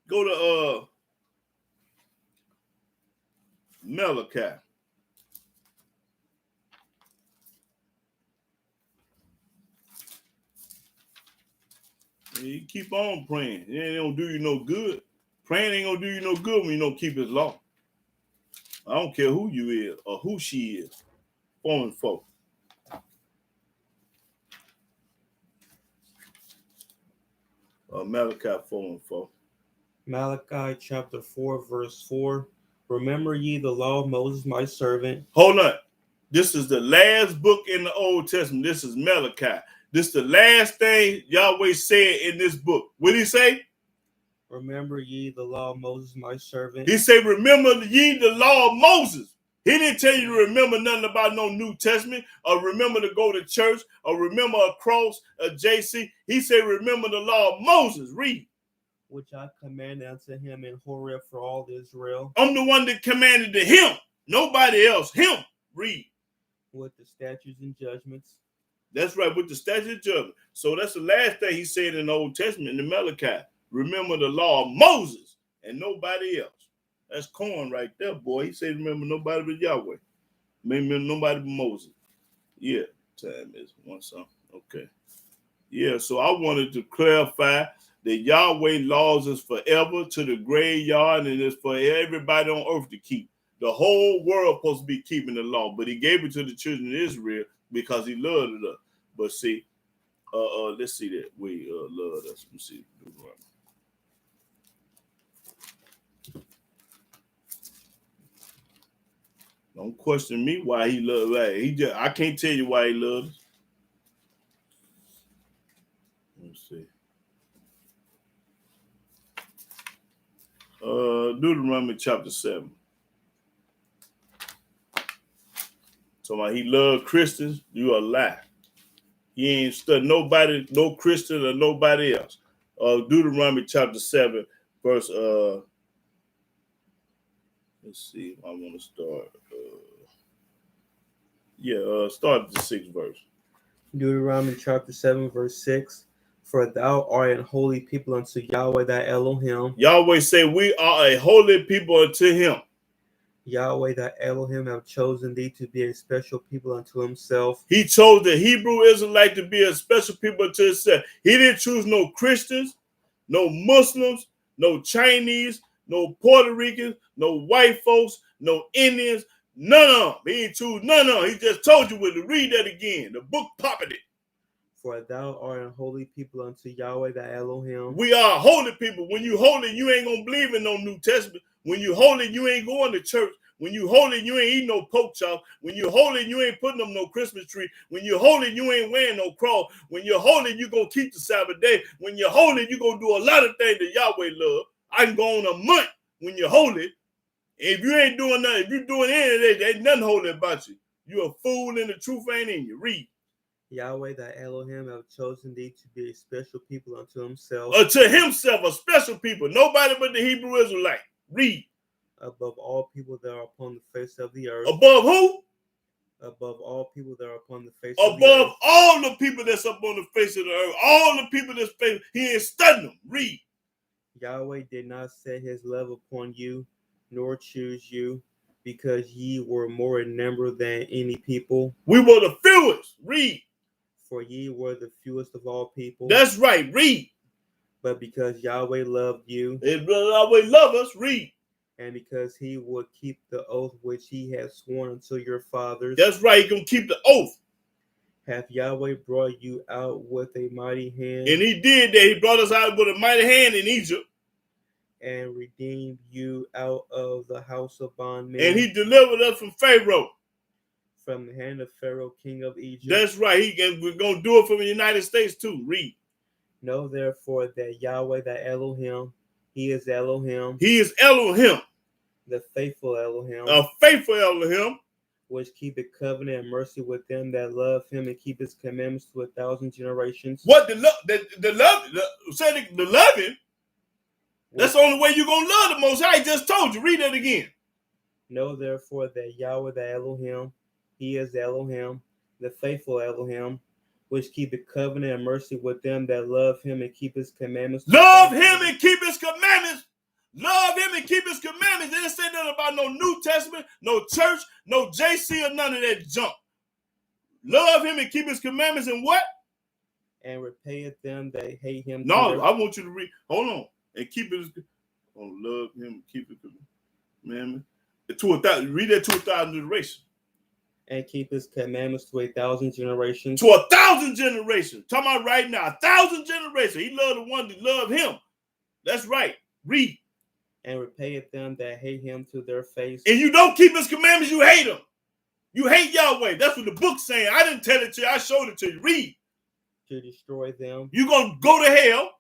Go to Malachi. You keep on praying. It ain't gonna do you no good. Praying ain't gonna do you no good when you don't keep his law. I don't care who you is or who she is. 4 and 4. Malachi 4 and 4. Malachi chapter 4, verse 4. Remember ye the law of Moses, my servant. Hold on. This is the last book in the Old Testament. This is Malachi. This is the last thing Yahweh said in this book. What did he say? Remember ye the law of Moses, my servant. He said, remember ye the law of Moses. He didn't tell you to remember nothing about no New Testament or remember to go to church or remember a cross, a JC. He said, remember the law of Moses. Read. Which I commanded unto him in Horeb for all Israel. I'm the one that commanded to him. Nobody else. Him. Read. With the statutes and judgments. That's right, with the statute of judgment. So that's the last thing he said in the Old Testament, in the Malachi. Remember the law of Moses and nobody else. That's corn right there, boy. He said, remember nobody but Yahweh. Remember nobody but Moses. Yeah, time is one something. Okay. Yeah, so I wanted to clarify that Yahweh laws is forever to the graveyard, and it's for everybody on earth to keep. The whole world supposed to be keeping the law, but he gave it to the children of Israel because he loved us. But see, let's see that we love us. Let's see. Don't question me why he loved us. I can't tell you why he loves us. Let's see. Deuteronomy chapter 7. So while he loved Christians, you a lie. He ain't studied nobody, no Christian or nobody else. Deuteronomy chapter 7, verse let's see. I want to start. Start at the 6th verse. Deuteronomy chapter 7, verse 6. For thou art an holy people unto Yahweh thy Elohim. Yahweh say we are a holy people unto him. Yahweh thy Elohim have chosen thee to be a special people unto himself. He chose the Hebrew Israelite to be a special people unto himself. He didn't choose no Christians, no Muslims, no Chinese, no Puerto Ricans, no white folks, no Indians, none of them. He didn't choose none of them. He just told you to read that again. The book popping it. For thou art a holy people unto Yahweh thy Elohim. We are holy people. When you holy, you ain't gonna believe in no New Testament. When you holy, you ain't going to church. When you holy, you ain't eating no pork chop. When you holy, you ain't putting up no Christmas tree. When you holy, you ain't wearing no cross. When you're holy, you gonna keep the Sabbath day. When you're holy, you gonna do a lot of things that Yahweh love. I can go on a month when you're holy. If you ain't doing nothing, if you're doing anything, there's nothing holy about you. You're a fool and the truth ain't in you. Read. Yahweh thy Elohim have chosen thee to be a special people unto himself. To himself, a special people. Nobody but the Hebrew Israelite. Read. Above all people that are upon the face of the earth. Above who? Above all people that are upon the face of the earth. Above all the people that's up on the face of the earth. All the people that's face. He ain't studying them. Read. Yahweh did not set his love upon you, nor choose you, because ye were more in number than any people. We were the fewest. Read. For ye were the fewest of all people. That's right. Read. But because Yahweh loved you. Yahweh love us. Read. And because he would keep the oath which he had sworn unto your fathers. That's right. He gonna keep the oath. Hath Yahweh brought you out with a mighty hand. And he did that. He brought us out with a mighty hand in Egypt. And redeemed you out of the house of bondmen. And he delivered us from Pharaoh. From the hand of Pharaoh, king of Egypt. That's right. We're going to do it from the United States too. Read. Know therefore that Yahweh thy Elohim, he is Elohim. He is Elohim. The faithful Elohim. A faithful Elohim. Which keepeth covenant and mercy with them that love him and keep his commandments to 1,000 generations. What? The loving? That's the only way you're going to love the Most High. I just told you. Read that again. Know therefore that Yahweh thy Elohim, he is Elohim, the faithful Elohim, which keepeth covenant and mercy with them that love him and keep his commandments. Love him and keep his commandments. Love him and keep his commandments. They didn't say nothing about no New Testament, no church, no JC or none of that junk. Love him and keep his commandments and what? And repayeth them that hate him. No, I want you to read. Hold on. And keep his. Love him and keep his commandments. Read that to 1,000 generations. And keep his commandments to 1,000 generations. To 1,000 generations. Talking about right now, 1,000 generations. He loved the one that loved him. That's right. Read. And repayeth them that hate him to their face. And you don't keep his commandments, you hate him. You hate Yahweh. That's what the book's saying. I didn't tell it to you. I showed it to you. Read. To destroy them. You're going to go to hell.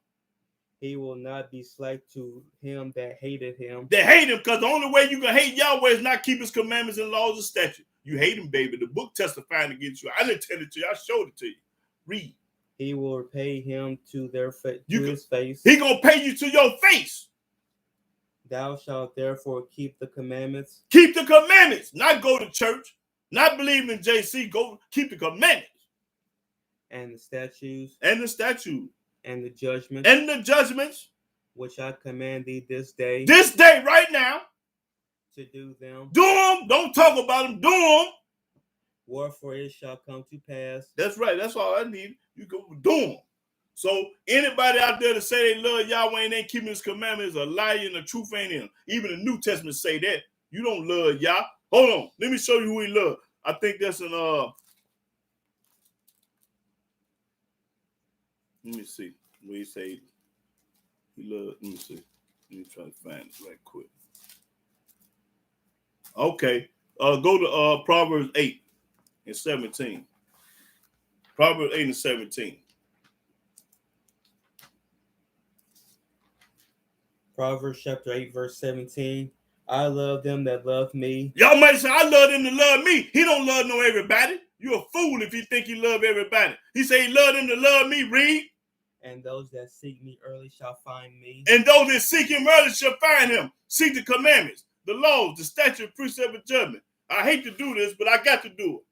He will not be slack to him that hated him. They hate him because the only way you can hate Yahweh is not keep his commandments and laws and statutes. You hate him, baby. The book testifying against you. I didn't tell it to you. I showed it to you. Read. He will repay him to his face. He going to pay you to your face. Thou shalt therefore keep the commandments. Keep the commandments. Not go to church. Not believe in JC. Go keep the commandments. And the statutes. And the statutes. And the judgments. And the judgments. Which I command thee this day. This day, right now. to do them. Do them. Don't talk about them. Do them. Wherefore it shall come to pass. That's right. That's all I need. You go do them. So anybody out there to say they love Yahweh and ain't keeping his commandments is a liar and the truth ain't in them. Even the New Testament say that. You don't love Yah. Hold on. Let me show you who he love. I think that's in let me see. Where he say he love. Let me see. Let me try to find it right quick. Okay. Go to Proverbs 8 and 17. Proverbs 8 and 17. Proverbs chapter 8, verse 17. I love them that love me. Y'all might say, I love them to love me. He don't love no everybody. You a fool if you think he love everybody. He say he love them to love me. Read. And those that seek me early shall find me. And those that seek him early shall find him. Seek the commandments, the laws, the statute, precept, and judgment. I hate to do this, but I got to do it.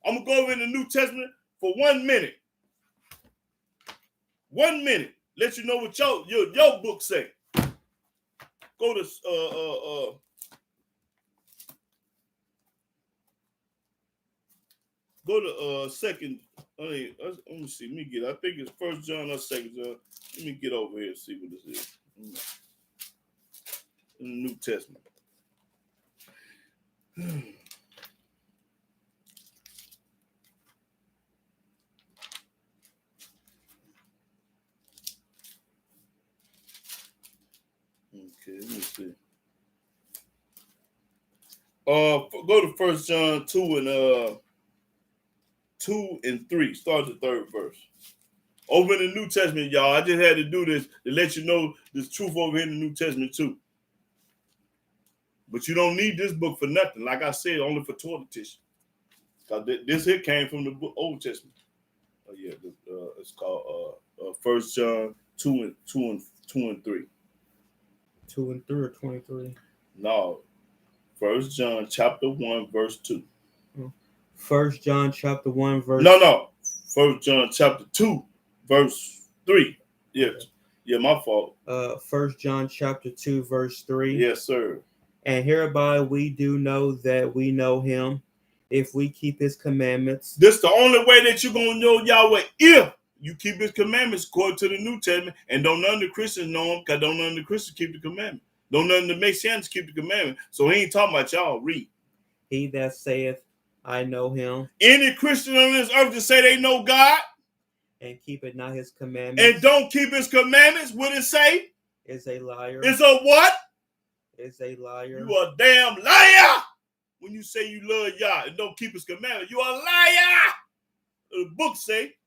I'm going to go over in the New Testament for 1 minute. 1 minute. Let you know what your book say. Go to second. Let me see. Let me get. I think it's 1 John or 2 John. Let me get over here and see what this is. In the New Testament. Okay, let me see. Go to 1 John 2 and 3. Start the 3rd verse. Over in the New Testament, y'all. I just had to do this to let you know this truth over here in the New Testament too. But you don't need this book for nothing. Like I said, only for toilet tissue. Because this here came from the book, Old Testament. Oh yeah, it's called 1 John 2 and 3. 2 and 3 or 23? No. 1 John chapter 1, verse 2. 1 John chapter 1, verse... No. 1 John chapter 2, verse 3. Yeah. Yeah, my fault. 1 John chapter 2, verse 3. Yes, sir. And hereby we do know that we know him, if we keep his commandments. This is the only way that you're going to know Yahweh, if you keep his commandments according to the New Testament, and don't none of the Christians know him, because don't none of the Christians keep the commandment. Don't none of the Messianics keep the commandment. So he ain't talking about y'all. Read. He that saith, I know him. Any Christian on this earth to say they know God and keepeth not his commandments, and don't keep his commandments, what it say? Is a liar. Is a what? Is a liar. You a damn liar. When you say you love Yah and don't keep his commandments, you a liar. The book say.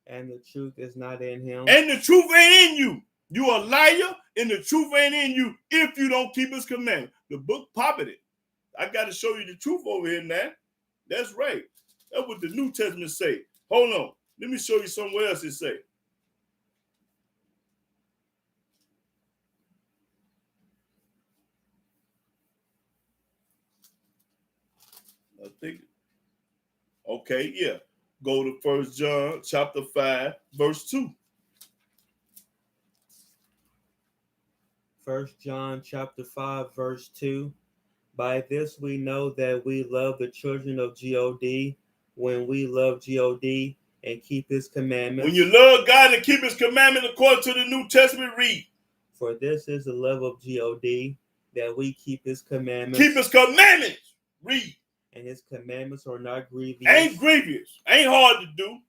And the truth is not in him. And the truth ain't in you. You a liar and the truth ain't in you if you don't keep his commandments. The book popping it. I got to show you the truth over here now. That's right. That's what the New Testament say. Hold on. Let me show you somewhere else it say. I think. Okay, yeah. Go to 1 John chapter 5, verse 2. 1 John chapter 5, verse 2. By this we know that we love the children of God, when we love God and keep his commandments. When you love God and keep his commandments according to the New Testament, read. For this is the love of God, that we keep his commandments. Keep his commandments. Read. And his commandments are not grievous. Ain't grievous. Ain't hard to do.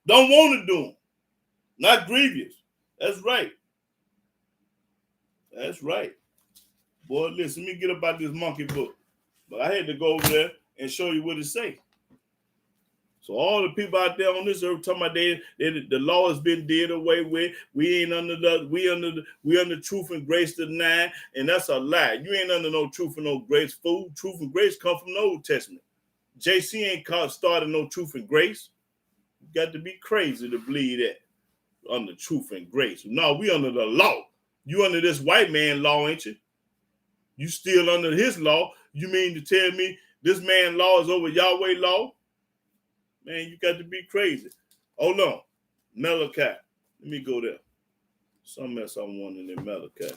Don't want to do them. Not grievous. That's right. That's right. Boy, listen, let me get about this monkey book. But I had to go over there and show you what it say. So all the people out there on this earth talking about the law has been did away with. We ain't under we under truth and grace tonight, and that's a lie. You ain't under no truth and no grace, fool. Truth and grace come from the Old Testament. JC ain't started no truth and grace. You got to be crazy to believe that under truth and grace. No, we under the law. You under this white man law, ain't you? You still under his law. You mean to tell me this man's law is over Yahweh law? Man, you got to be crazy. Hold on. Malachi. Let me go there. Something else I want in there, Malachi.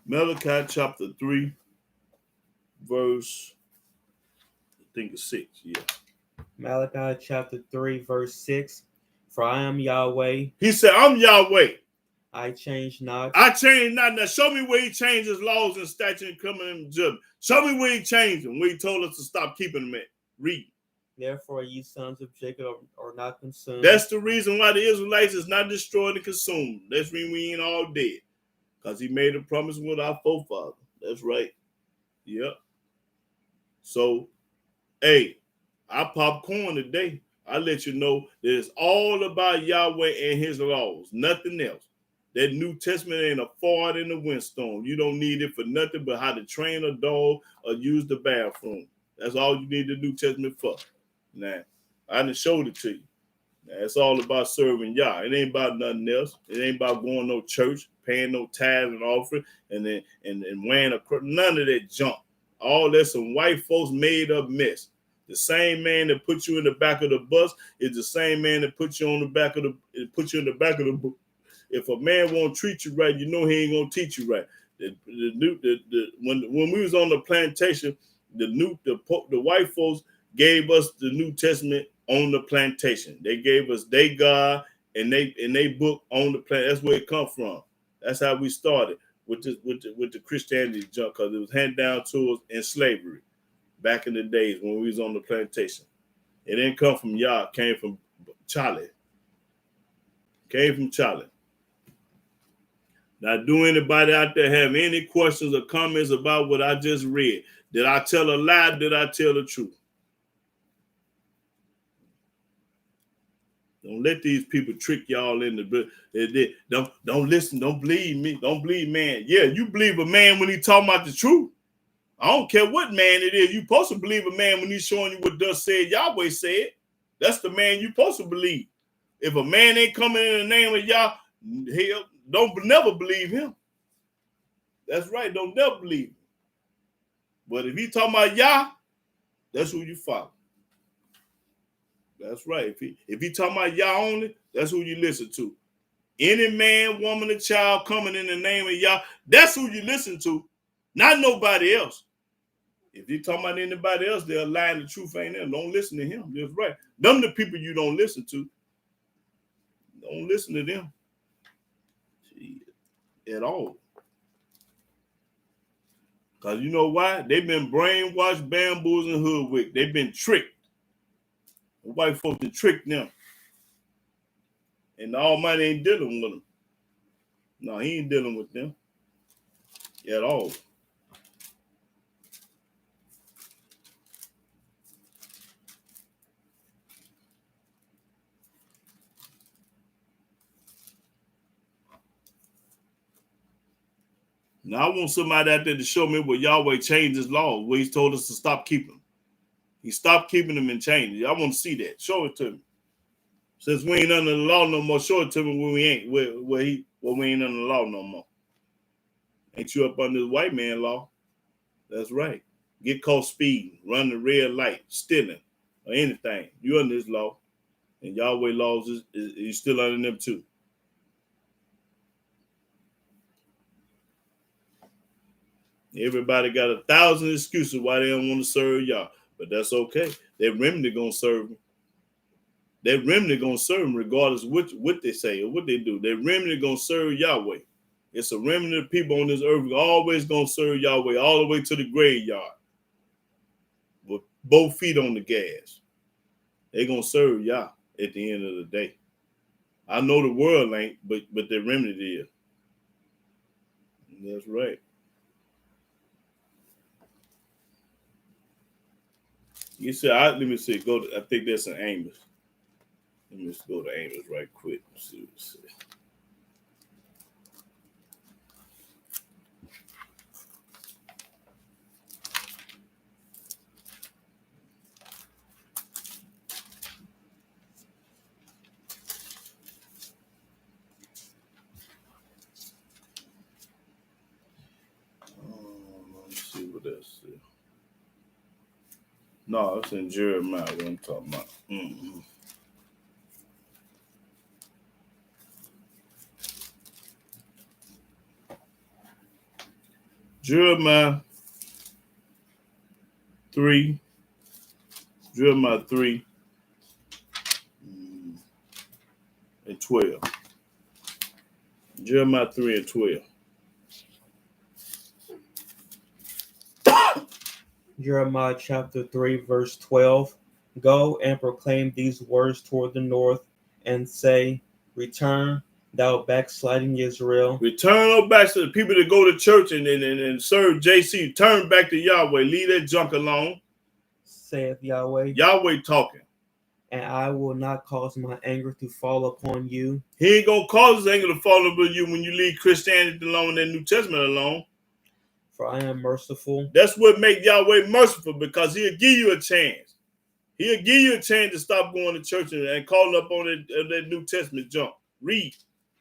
Malachi chapter 3, verse, I think it's 6. Yeah. Malachi chapter 3, verse 6. For I am Yahweh, He said, I'm Yahweh. I change not. I change not. Now show me where he changed his laws and statutes and coming in judgment. Show me where he changed them, where he told us to stop keeping them at. Read. Therefore, ye sons of Jacob are not consumed. That's the reason why the Israelites is not destroyed and consumed. That's when we ain't all dead. Because he made a promise with our forefathers. That's right. Yep. So, hey, I pop corn today. I let you know that it's all about Yahweh and his laws. Nothing else. That New Testament ain't a fart in the windstorm. You don't need it for nothing but how to train a dog or use the bathroom. That's all you need the New Testament for. Now, I done showed it to you. Now, it's all about serving Yah. It ain't about nothing else. It ain't about going no church, paying no tithes and offering, and then and wearing none of that junk. All that some white folks made up mess. The same man that put you in the back of the bus is the same man that put you in the back of the book. If a man won't treat you right, you know he ain't gonna teach you right. When we was on the plantation, the white folks gave us the New Testament on the plantation. They gave us their God and they book on the planet. That's where it come from. That's how we started with the Christianity junk, because it was handed down to us in slavery back in the days when we was on the plantation. It didn't come from Yah, it came from Charlie. Came from Charlie. Now, do anybody out there have any questions or comments about what I just read? Did I tell a lie? Did I tell the truth? Don't let these people trick y'all into don't listen, don't believe me, don't believe man. Yeah, you believe a man when he talking about the truth. I don't care what man it is. You supposed to believe a man when he's showing you what thus said Yahweh said. That's the man you supposed to believe. If a man ain't coming in the name of Yah, hell, don't never believe him. That's right, don't never believe him. But if he talking about Yah, that's who you follow. That's right. If he talking about Yah only, that's who you listen to. Any man, woman, or child coming in the name of Yah, that's who you listen to, not nobody else. If you talking about anybody else, they're lying. The truth ain't there. Don't listen to him. That's right. Them the people you don't listen to. Don't listen to them at all. Because you know why? They've been brainwashed, bamboozled, and hoodwinked. They've been tricked. The white folks have tricked them. And the Almighty ain't dealing with them. No, he ain't dealing with them at all. Now, I want somebody out there to show me where Yahweh changed his laws, where he's told us to stop keeping them. He stopped keeping them and changed it. I want to see that. Show it to me. Since we ain't under the law no more, show it to me where we ain't, where we ain't under the law no more. Ain't you up under the white man law? That's right. Get caught speeding, run the red light, stealing, or anything. You under this law. And Yahweh laws is still under them too. Everybody got 1,000 excuses why they don't want to serve Yah, but that's okay. That remnant gonna serve them. That remnant gonna serve them regardless of what they say or what they do. That remnant gonna serve Yahweh. It's a remnant of people on this earth always gonna serve Yahweh all the way to the graveyard with both feet on the gas. They gonna serve Yah at the end of the day. I know the world ain't, but the remnant is. That's right. You said, let me see. I think that's an Amos. Let me just go to Amos right quick. See what it says. Let me see what that says. No, it's in Jeremiah. What I'm talking about. Mm-hmm. Jeremiah 3 and 12. Jeremiah 3 and 12. Jeremiah chapter 3, verse 12. Go and proclaim these words toward the north and say, Return, thou backsliding Israel. Return back to the people that go to church and serve JC. Turn back to Yahweh. Leave that junk alone. Saith Yahweh. Yahweh talking. And I will not cause my anger to fall upon you. He ain't going to cause his anger to fall upon you when you leave Christianity alone and that New Testament alone. For I am merciful. That's what makes Yahweh merciful, because he'll give you a chance. He'll give you a chance to stop going to church and calling up on that New Testament junk. Read.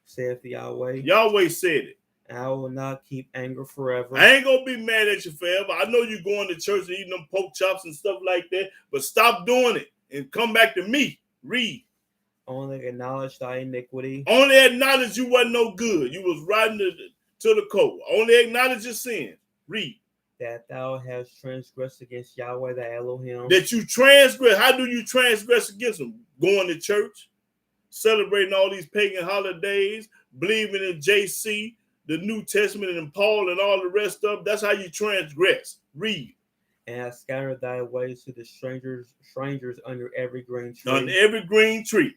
Saith Yahweh. Yahweh said it. And I will not keep anger forever. I ain't going to be mad at you forever. I know you're going to church and eating them pork chops and stuff like that, but stop doing it and come back to me. Read. Only acknowledge thy iniquity. Only acknowledge you wasn't no good. You was riding to the coat. Only acknowledge your sin. Read. That thou hast transgressed against Yahweh thy Elohim. That you transgress. How do you transgress against him? Going to church, celebrating all these pagan holidays, believing in JC, the New Testament, and Paul, and all the rest of them. That's how you transgress. Read. And hast scattered thy ways to the strangers under every green tree. On every green tree.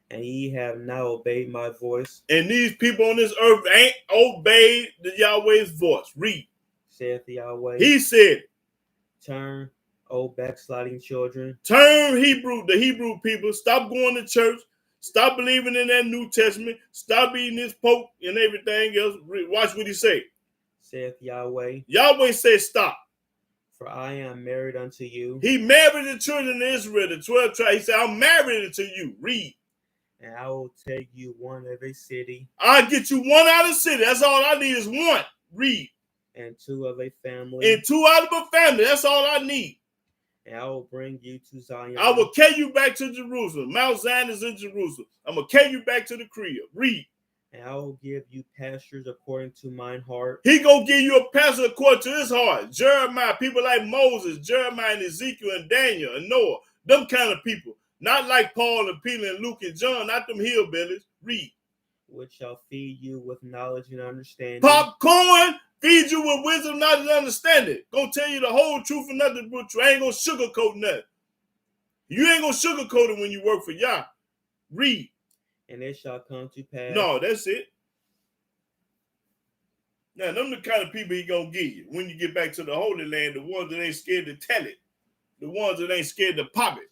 And ye have not obeyed my voice. And these people on this earth ain't obeyed the Yahweh's voice. Read. Saith Yahweh. He said, Turn, O backsliding children. Turn the Hebrew people. Stop going to church. Stop believing in that New Testament. Stop eating this pork and everything else. Watch what he say. Saith Yahweh. Yahweh said stop. For I am married unto you. He married the children of Israel, the 12 tribes. He said, I'm married unto you. Read. And I will take you one of a city. I'll get you one out of the city. That's all I need is one. Read. And two of a family. And two out of a family. That's all I need. And I will bring you to Zion. I will carry you back to Jerusalem. Mount Zion is in Jerusalem. I'm going to carry you back to the crib. Read. And I will give you pastures according to mine heart. He going to give you a pasture according to his heart. Jeremiah, people like Moses, Jeremiah and Ezekiel and Daniel and Noah. Them kind of people. Not like Paul and Peter and Luke and John. Not them hillbillies. Read. Which shall feed you with knowledge and understanding. Popcorn. Feed you with wisdom, knowledge, and understanding. Gonna tell you the whole truth and nothing but truth. I ain't gonna sugarcoat nothing. You ain't gonna sugarcoat it when you work for Yah. Read. And it shall come to pass. No, that's it. Now, them the kind of people he gonna give you when you get back to the Holy Land. The ones that ain't scared to tell it. The ones that ain't scared to pop it.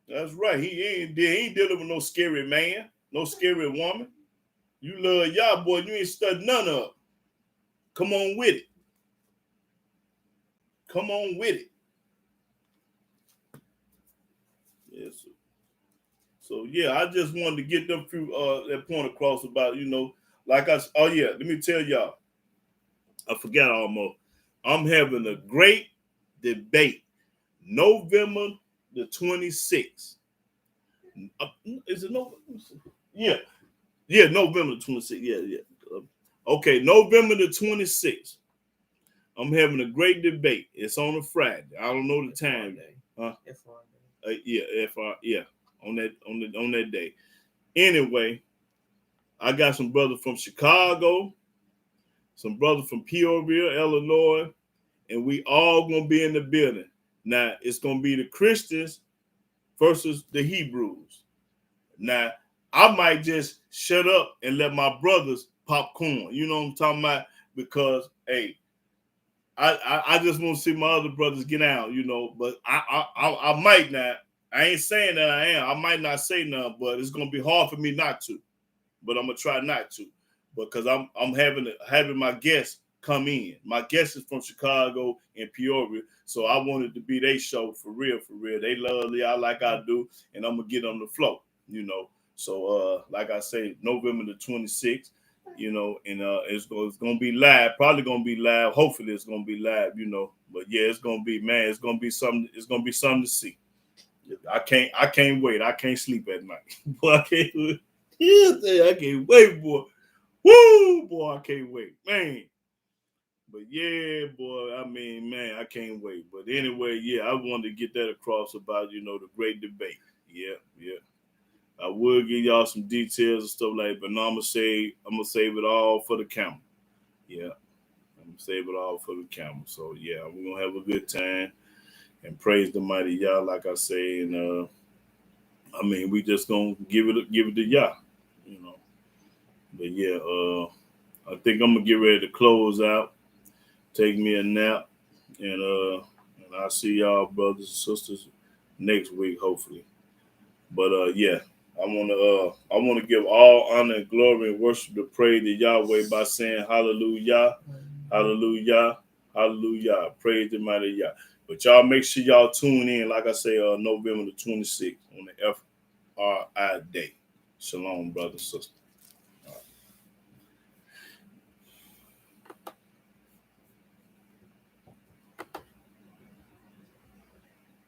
That's right. He ain't dealing with no scary man, no scary woman. You love Yah, boy. You ain't studied none of it. Come on with it. Come on with it. Yes. So yeah, I just wanted to get them few that point across about, like let me tell y'all. I forgot almost. I'm having a great debate. November the 26th. Is it November? Yeah. Yeah, November 26th. Yeah. Okay, November the 26th. I'm having a great debate. It's on a Friday. I don't know the time. Huh? On that day. Anyway, I got some brothers from Chicago, some brothers from Peoria, Illinois, and we all gonna be in the building. Now it's gonna be the Christians versus the Hebrews. Now I might just shut up and let my brothers popcorn. You know what I'm talking about? Because hey, I just want to see my other brothers get out, but I might not. I ain't saying that I am. I might not say nothing, but it's gonna be hard for me not to. But I'm gonna try not to, because I'm having my guests come in. My guest is from Chicago and Peoria, so I wanted to be their show for real. They love Yah like I do, and I'm gonna get on the flow, So like I say, November the 26th, and it's gonna be live. Probably gonna be live. Hopefully it's gonna be live, But yeah, it's gonna be, man. It's gonna be something. It's gonna be something to see. I can't wait. I can't sleep at night. Boy, I can't wait, boy. Woo, boy, I can't wait, man. But yeah, boy, I mean, man, I can't wait. But anyway, yeah, I wanted to get that across about, the great debate. Yeah, yeah. I will give y'all some details and stuff like that, but no, I'm gonna save it all for the camera. Yeah, I'm gonna save it all for the camera. So yeah, we're gonna have a good time and praise the mighty Yah, like I say, and I mean, we just gonna give it to Yah, you know. But yeah, I think I'm gonna get ready to close out, take me a nap, and I'll see y'all brothers and sisters next week, hopefully. But yeah, I wanna give all honor and glory and worship to praise to Yahweh by saying Hallelujah, Hallelujah, Hallelujah. Praise the mighty Yah. But y'all make sure y'all tune in, like I say, November the 26th on the FRI day. Shalom, brothers and sisters.